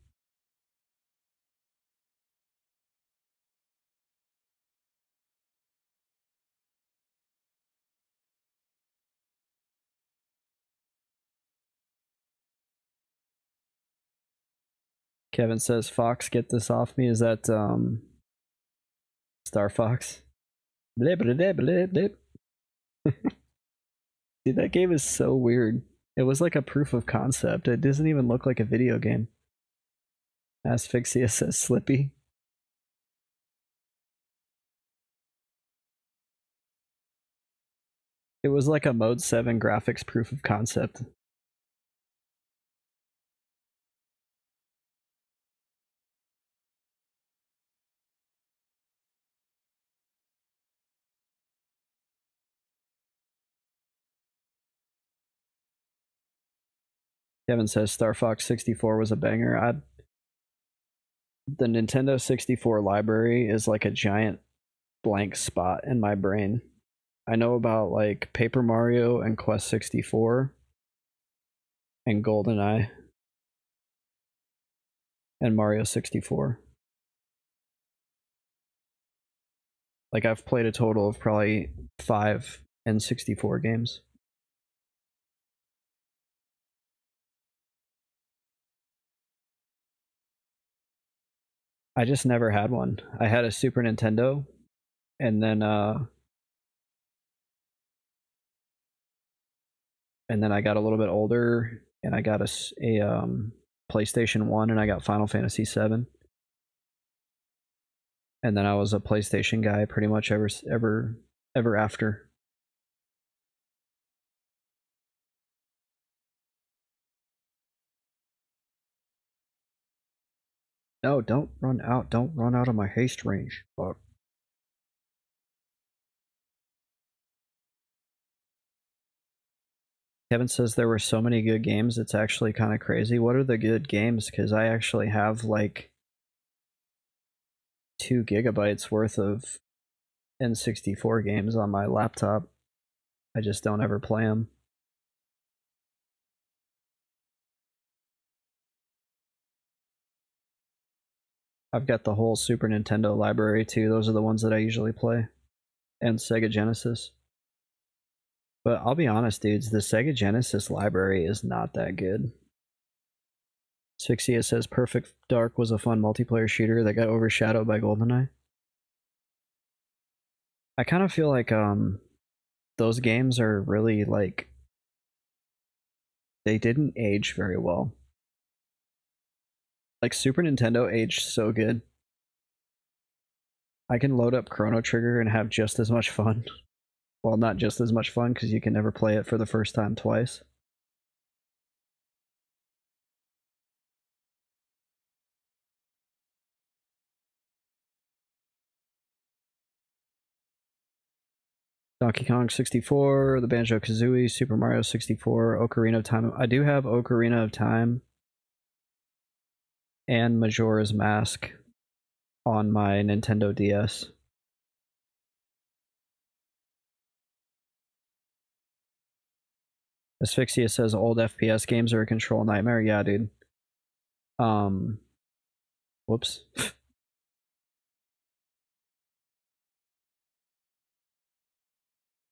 Kevin says, Fox, get this off me. Is that Star Fox? Blip, blip, blip, blip. Dude, that game is so weird. It was like a proof of concept. It doesn't even look like a video game. Asphyxia says Slippy. It was like a Mode 7 graphics proof of concept. Kevin says Star Fox 64 was a banger. The Nintendo 64 library is like a giant blank spot in my brain. I know about like Paper Mario and Quest 64 and GoldenEye and Mario 64. Like I've played a total of probably 5 N64 games. I just never had one. I had a Super Nintendo and then I got a little bit older and I got a PlayStation 1 and I got Final Fantasy 7. And then I was a PlayStation guy pretty much ever after. No, don't run out. Don't run out of my haste range. Fuck. Kevin says there were so many good games, it's actually kind of crazy. What are the good games? Because I actually have like 2 gigabytes worth of N64 games on my laptop. I just don't ever play them. I've got the whole Super Nintendo library too. Those are the ones that I usually play. And Sega Genesis. But I'll be honest, dudes, the Sega Genesis library is not that good. Asphyxia says Perfect Dark was a fun multiplayer shooter that got overshadowed by GoldenEye. I kind of feel like those games are really like they didn't age very well. Like Super Nintendo aged so good. I can load up Chrono Trigger and have just as much fun. Well, not just as much fun because you can never play it for the first time twice. Donkey Kong 64, the Banjo-Kazooie, Super Mario 64, Ocarina of Time. I do have Ocarina of Time and Majora's Mask on my Nintendo DS. Asphyxia says old FPS games are a control nightmare. Yeah, dude. Whoops.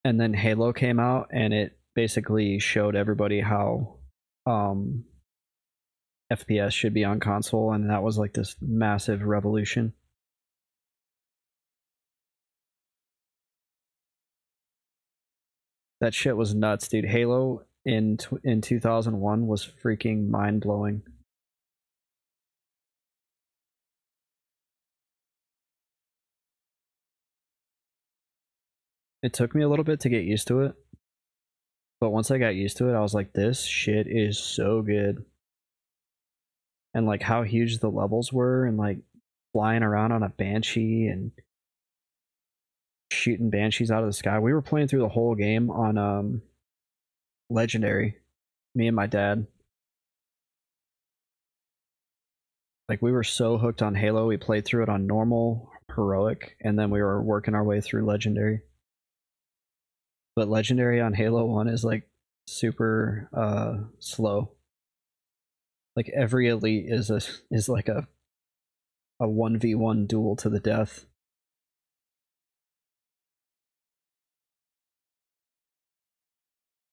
And then Halo came out and it basically showed everybody how FPS should be on console, and that was like this massive revolution. That shit was nuts, dude. Halo in 2001 was freaking mind-blowing. It took me a little bit to get used to it, but once I got used to it, I was like, this shit is so good. And like how huge the levels were, and like flying around on a Banshee and shooting Banshees out of the sky. We were playing through the whole game on Legendary, me and my dad. Like we were so hooked on Halo, we played through it on normal, heroic, and then we were working our way through Legendary. But Legendary on Halo 1 is like super slow. Like every elite is like a 1v1 duel to the death.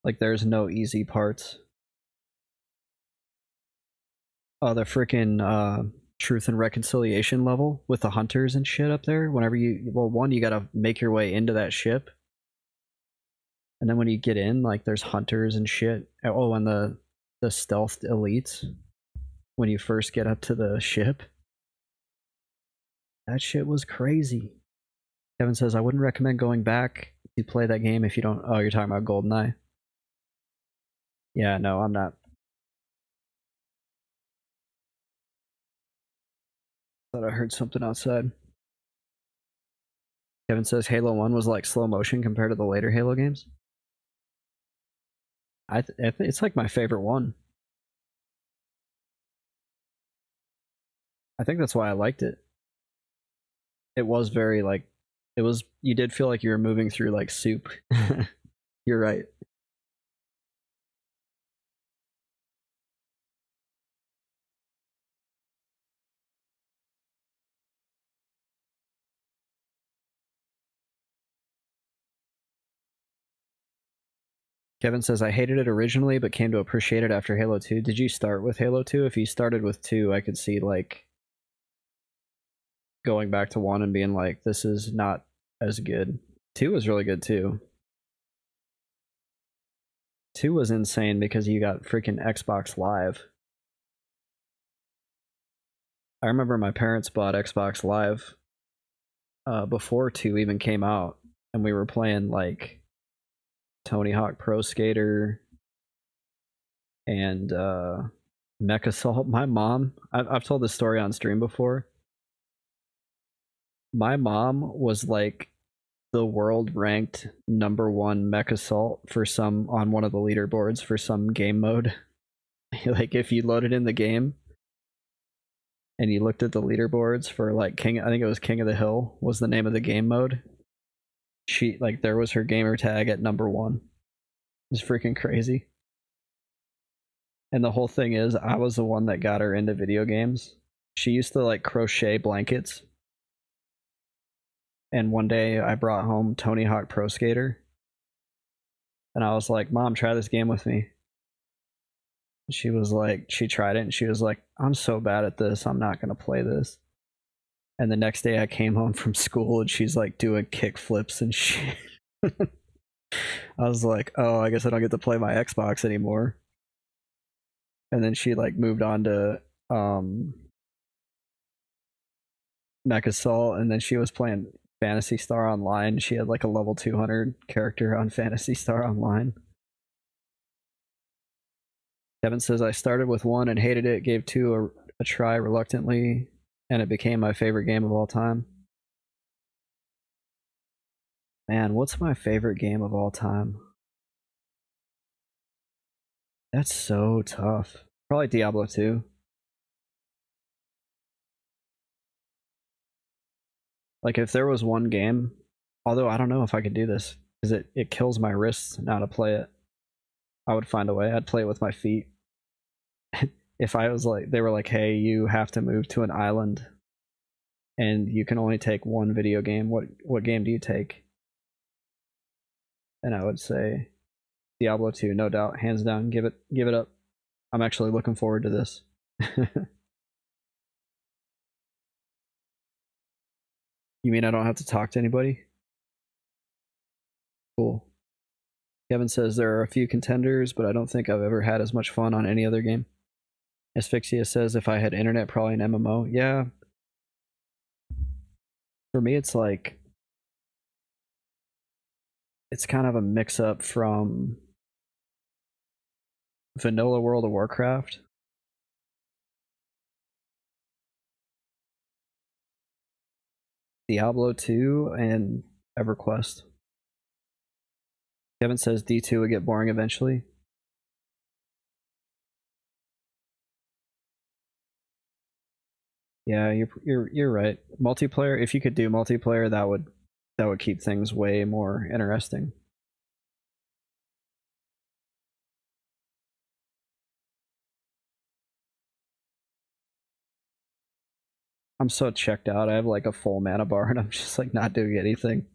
Like there's no easy parts. The freaking Truth and Reconciliation level with the hunters and shit up there. Whenever you, well, one, you gotta make your way into that ship, and then when you get in, like there's hunters and shit. Oh, and the stealth elites when you first get up to the ship. That shit was crazy. Kevin says I wouldn't recommend going back to play that game if you don't. Oh, you're talking about GoldenEye. Yeah, no, I'm not. Thought I heard something outside. Kevin says Halo 1 was like slow motion compared to the later Halo games. It's like my favorite one. I think that's why I liked it. It was very like, it was, you did feel like you were moving through like soup. You're right. Kevin says I hated it originally, but came to appreciate it after Halo 2. Did you start with Halo 2? If you started with 2, I could see like going back to 1 and being like, this is not as good. 2 was really good too. 2 was insane because you got freaking Xbox Live. I remember my parents bought Xbox Live before 2 even came out, and we were playing like Tony Hawk Pro Skater and Mech Assault. My mom, I've told this story on stream before. My mom was like the world ranked #1 Mech Assault for some on one of the leaderboards for some game mode. Like if you loaded in the game and you looked at the leaderboards for like King, I think it was King of the Hill was the name of the game mode. She like there was her gamer tag at #1. It's freaking crazy. And the whole thing is I was the one that got her into video games. She used to like crochet blankets. And one day I brought home Tony Hawk Pro Skater. And I was like, "Mom, try this game with me." She was like, she tried it and she was like, "I'm so bad at this, I'm not gonna play this." And the next day I came home from school and she's like doing kick flips and shit. I was like, "Oh, I guess I don't get to play my Xbox anymore." And then she like moved on to Mech Assault, and then she was playing Phantasy Star Online. She had like a level 200 character on Phantasy Star Online. Kevin says, "I started with 1 and hated it, gave 2 a try reluctantly, and it became my favorite game of all time." Man, what's my favorite game of all time? That's so tough. Probably Diablo 2. Like if there was one game, although I don't know if I could do this because it kills my wrists now to play it. I would find a way. I'd play it with my feet. If I was like, they were like, "Hey, you have to move to an island and you can only take one video game. What game do you take?" And I would say Diablo 2, no doubt, hands down. Give it up. I'm actually looking forward to this. You mean I don't have to talk to anybody? Cool. Kevin says there are a few contenders, but I don't think I've ever had as much fun on any other game. Asphyxia says if I had internet, probably an MMO. Yeah. For me, it's like it's kind of a mix up from vanilla World of Warcraft, Diablo 2, and EverQuest. Kevin says D2 would get boring eventually. Yeah, you're right. Multiplayer, if you could do multiplayer, that would keep things way more interesting. I'm so checked out. I have like a full mana bar and I'm just like not doing anything.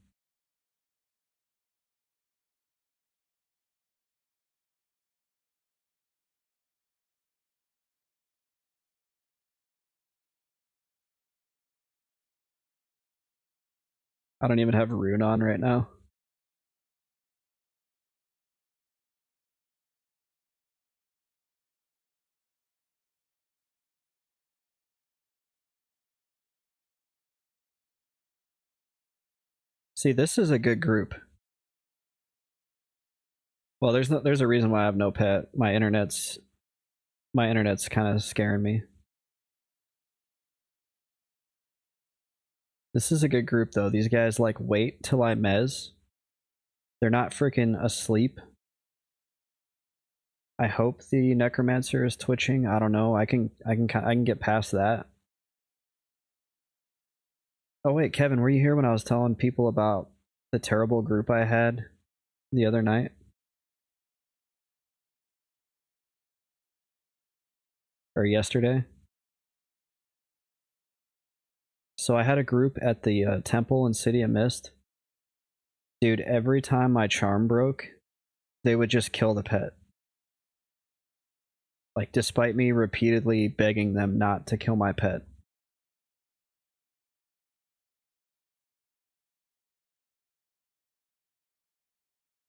I don't even have Rune on right now. See, this is a good group. Well, there's a reason why I have no pet. My internet's kind of scaring me. This is a good group though. These guys like wait till I mez. They're not freaking asleep. I hope the necromancer is twitching. I don't know. I can get past that. Oh wait, Kevin, were you here when I was telling people about the terrible group I had the other night? Or yesterday? So I had a group at the temple in City of Mist. Dude, every time my charm broke, they would just kill the pet. Like, despite me repeatedly begging them not to kill my pet.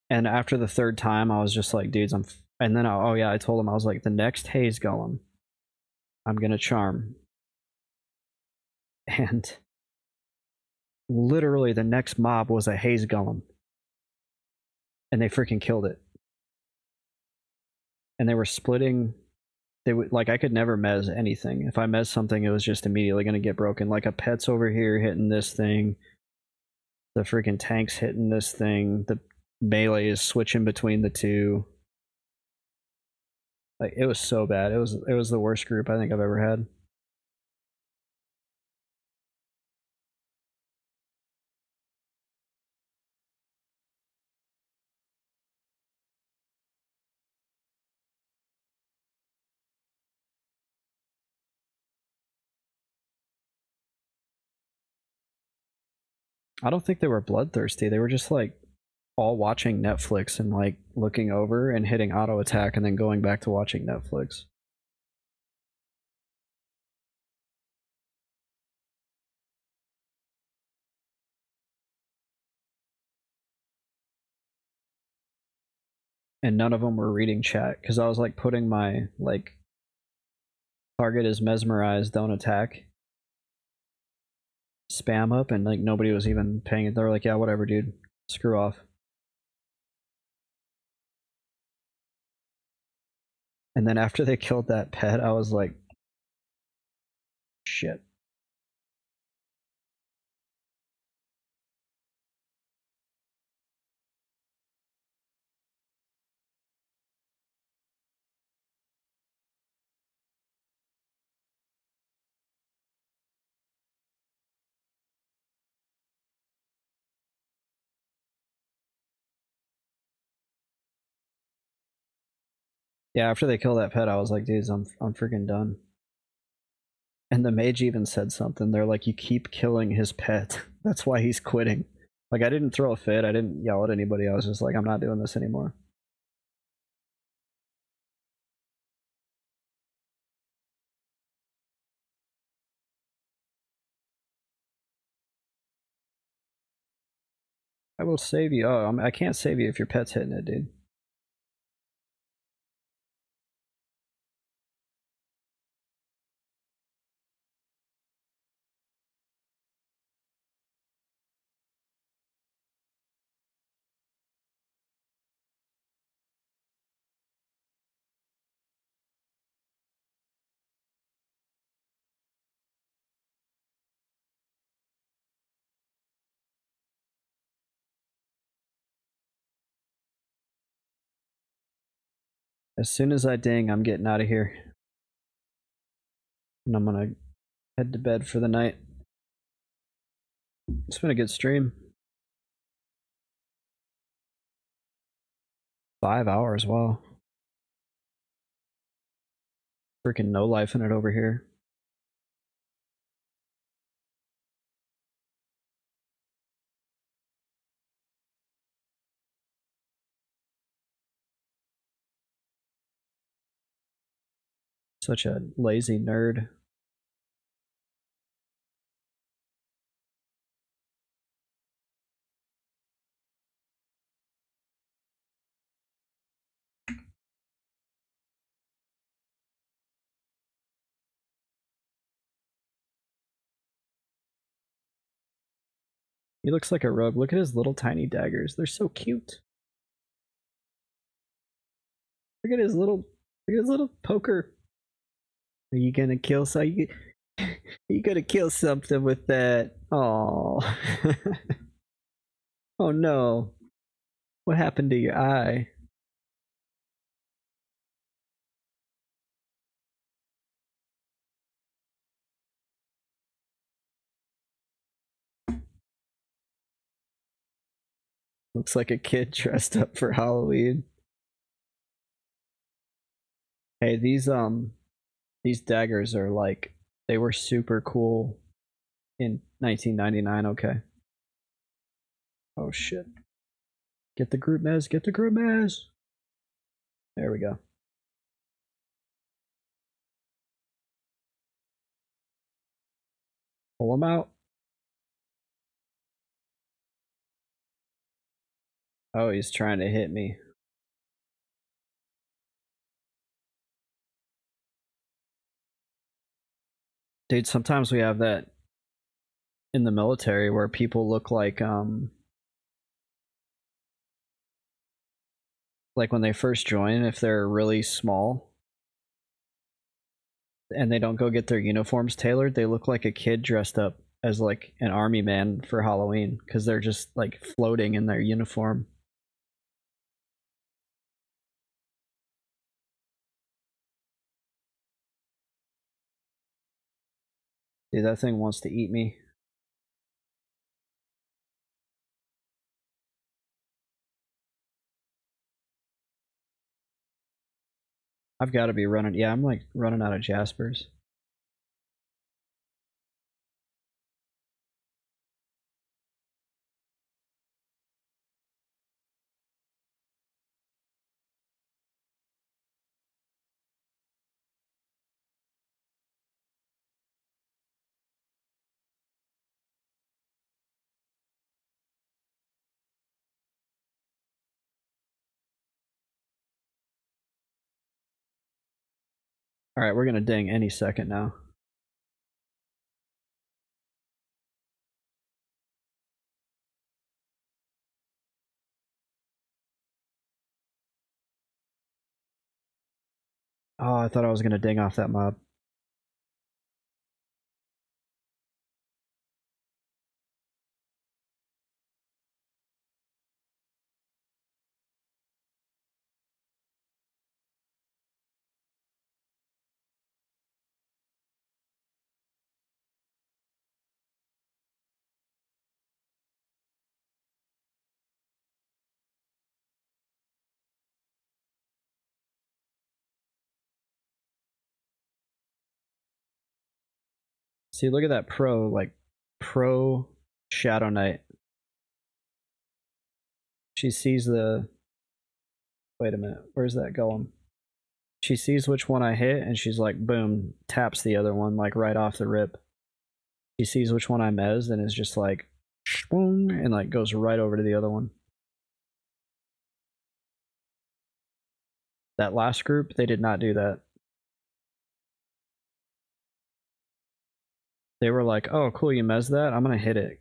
And after the third time, I was just like, dudes, and then, oh yeah, I told them, I was like, the next Haze Golem, I'm gonna charm. And literally the next mob was a Haze Golem. And they freaking killed it. And they were splitting they would like I could never mez anything. If I mez something, it was just immediately gonna get broken. Like a pet's over here hitting this thing, the freaking tank's hitting this thing, the melee is switching between the two. Like it was so bad. It was the worst group I think I've ever had. I don't think they were bloodthirsty. They were just like all watching Netflix and like looking over and hitting auto attack and then going back to watching Netflix. And none of them were reading chat because I was like putting my like target is mesmerized, don't attack spam up, and like nobody was even paying it. They were like, yeah, whatever, dude, screw off. And then after they killed that pet, I was like, shit. Yeah, after they killed that pet, I was like, dudes, I'm freaking done. And the mage even said something. They're like, you keep killing his pet. That's why he's quitting. Like, I didn't throw a fit. I didn't yell at anybody. I was just like, I'm not doing this anymore. I will save you. Oh, I can't save you if your pet's hitting it, dude. As soon as I ding, I'm getting out of here. And I'm gonna head to bed for the night. It's been a good stream. 5 hours, wow. Freaking no life in it over here. Such a lazy nerd. He looks like a rogue. Look at his little tiny daggers. They're so cute. Look at his little poker. Are you gonna kill something? Are you gonna kill something with that? Oh. Oh no. What happened to your eye? Looks like a kid dressed up for Halloween. Hey, these daggers are like they were super cool in 1999, okay. Oh shit. Get the group mez, get the group mez. There we go. Pull him out. Oh, he's trying to hit me. Dude, sometimes we have that in the military where people look like when they first join, if they're really small, and they don't go get their uniforms tailored, they look like a kid dressed up as like an army man for Halloween because they're just like floating in their uniform. Dude, that thing wants to eat me. I've got to be running. Yeah, I'm like running out of Jaspers. All right, we're gonna ding any second now. Oh, I thought I was gonna ding off that mob. See, look at that pro Shadow Knight. She sees the. Wait a minute, where's that going? She sees which one I hit, and she's like, boom, taps the other one like right off the rip. She sees which one I mezzed, and is just like, boom, and like goes right over to the other one. That last group, they did not do that. They were like, oh, cool, you mezzed that? I'm gonna hit it.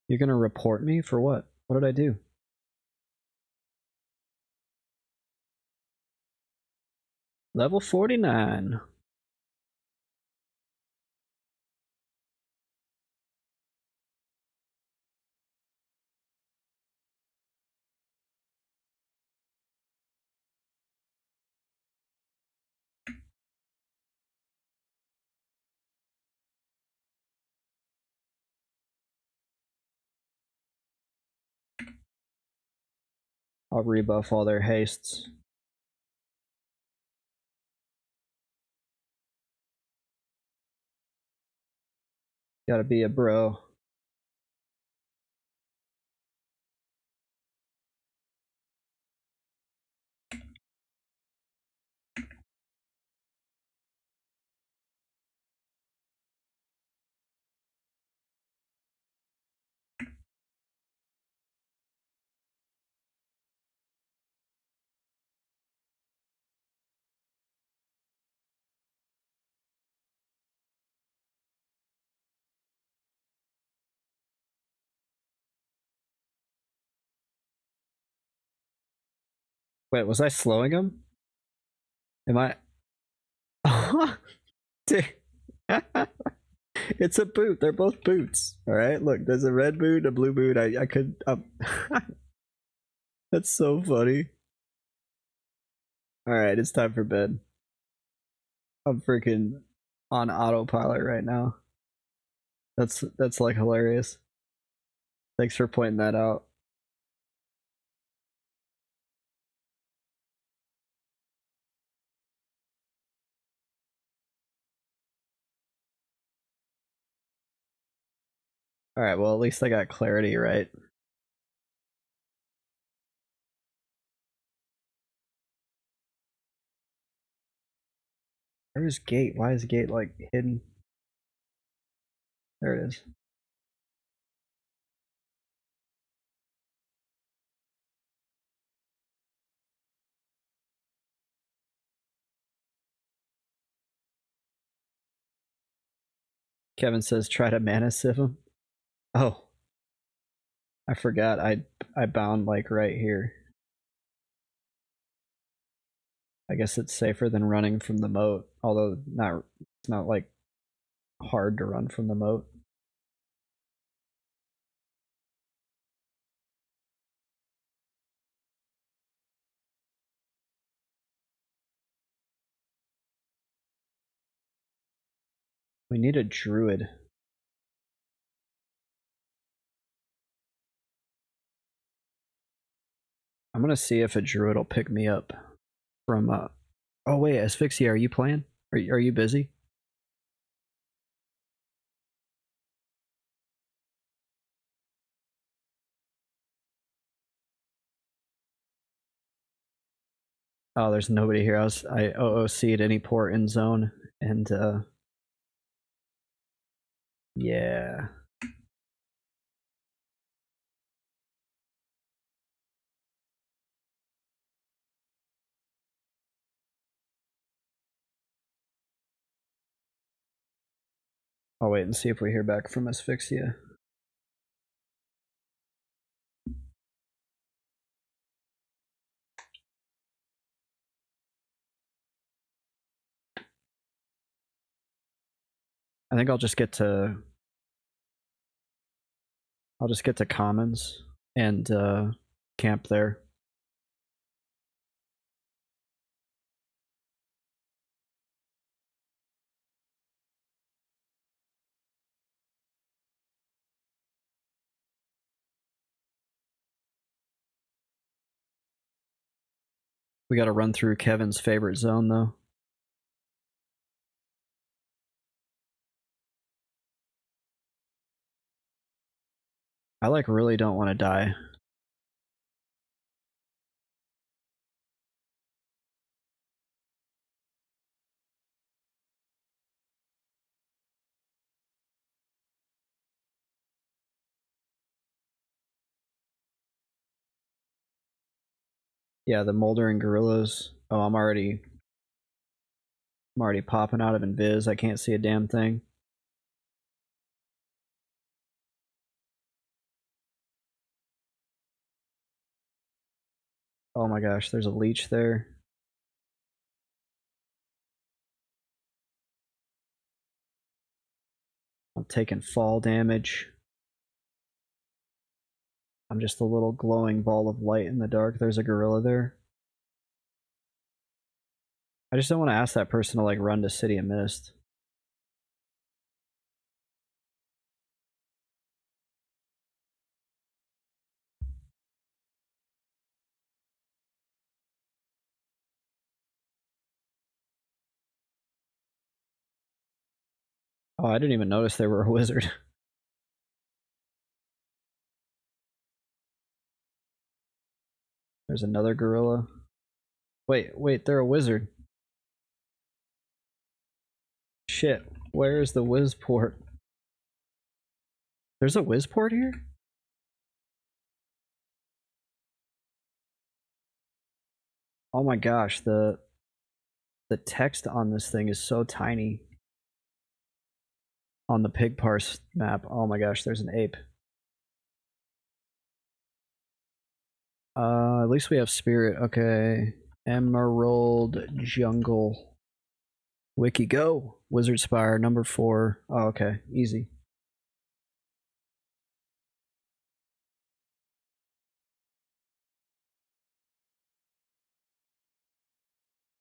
You're gonna report me for what? What did I do? Level 49. I'll rebuff all their hastes. Gotta be a bro. Wait, was I slowing him? Am I? Dude. It's a boot. They're both boots. All right. Look, there's a red boot, a blue boot. I could. That's so funny. All right, it's time for bed. I'm freaking on autopilot right now. That's like hilarious. Thanks for pointing that out. All right. Well, at least I got clarity right. Where's gate? Why is gate like hidden? There it is. Kevin says try to mana sieve him. Oh. I forgot I bound like right here. I guess it's safer than running from the moat, although it's not like hard to run from the moat. We need a druid. I'm gonna see if a druid will pick me up from oh wait, Asphyxia, are you playing? Are you busy? Oh, there's nobody here. I OOC'd any port in zone, and yeah. I'll wait and see if we hear back from Asphyxia. I think I'll just get to commons and camp there. We got to run through Kevin's favorite zone though. I like really don't want to die. Yeah, the Moldering Gorillas. Oh, I'm already popping out of Invis. I can't see a damn thing. Oh my gosh, there's a leech there. I'm taking fall damage. I'm just a little glowing ball of light in the dark. There's a gorilla there. I just don't want to ask that person to like run to City of Mist. Oh, I didn't even notice they were a wizard. There's another gorilla. Wait, they're a wizard. Shit, where is the Wizport? There's a Wizport here? Oh my gosh, the text on this thing is so tiny. On the pig parse map. Oh my gosh, there's an ape. At least we have spirit. Okay. Emerald Jungle. Wiki go. Wizard Spire, number 4. Oh, okay. Easy.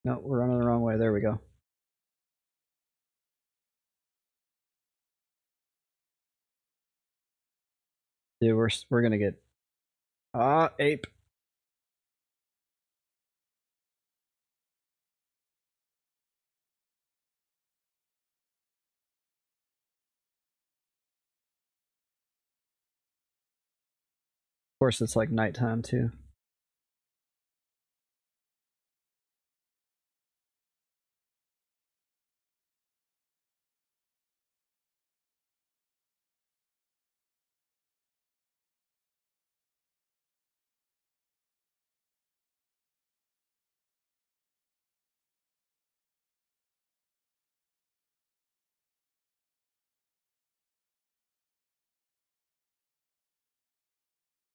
No, we're running the wrong way. There we go. Dude, we're gonna get ape. Of course, it's like nighttime too.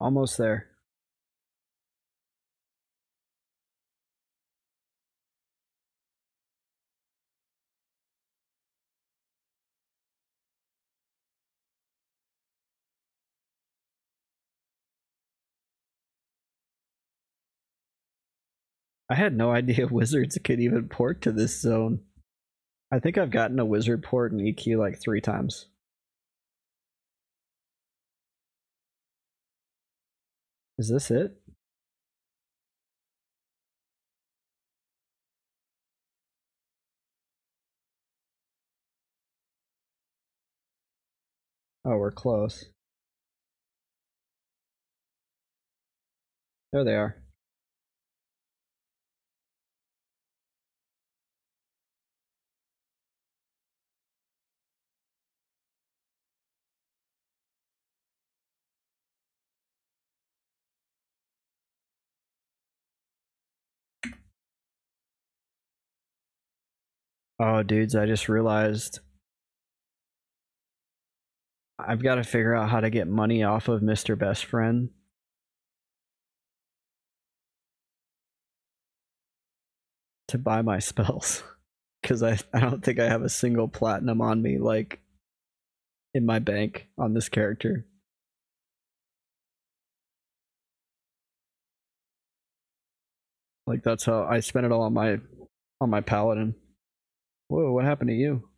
Almost there. I had no idea wizards could even port to this zone. I think I've gotten a wizard port in EQ like 3 times. Is this it? Oh, we're close. There they are. Oh, dudes, I just realized I've got to figure out how to get money off of Mr. Best Friend. To buy my spells. Because I don't think I have a single platinum on me, like, in my bank on this character. Like, that's how I spent it all on my paladin. Whoa, what happened to you?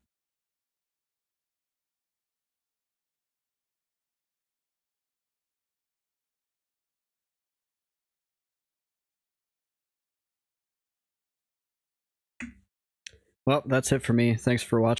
Well, that's it for me. Thanks for watching.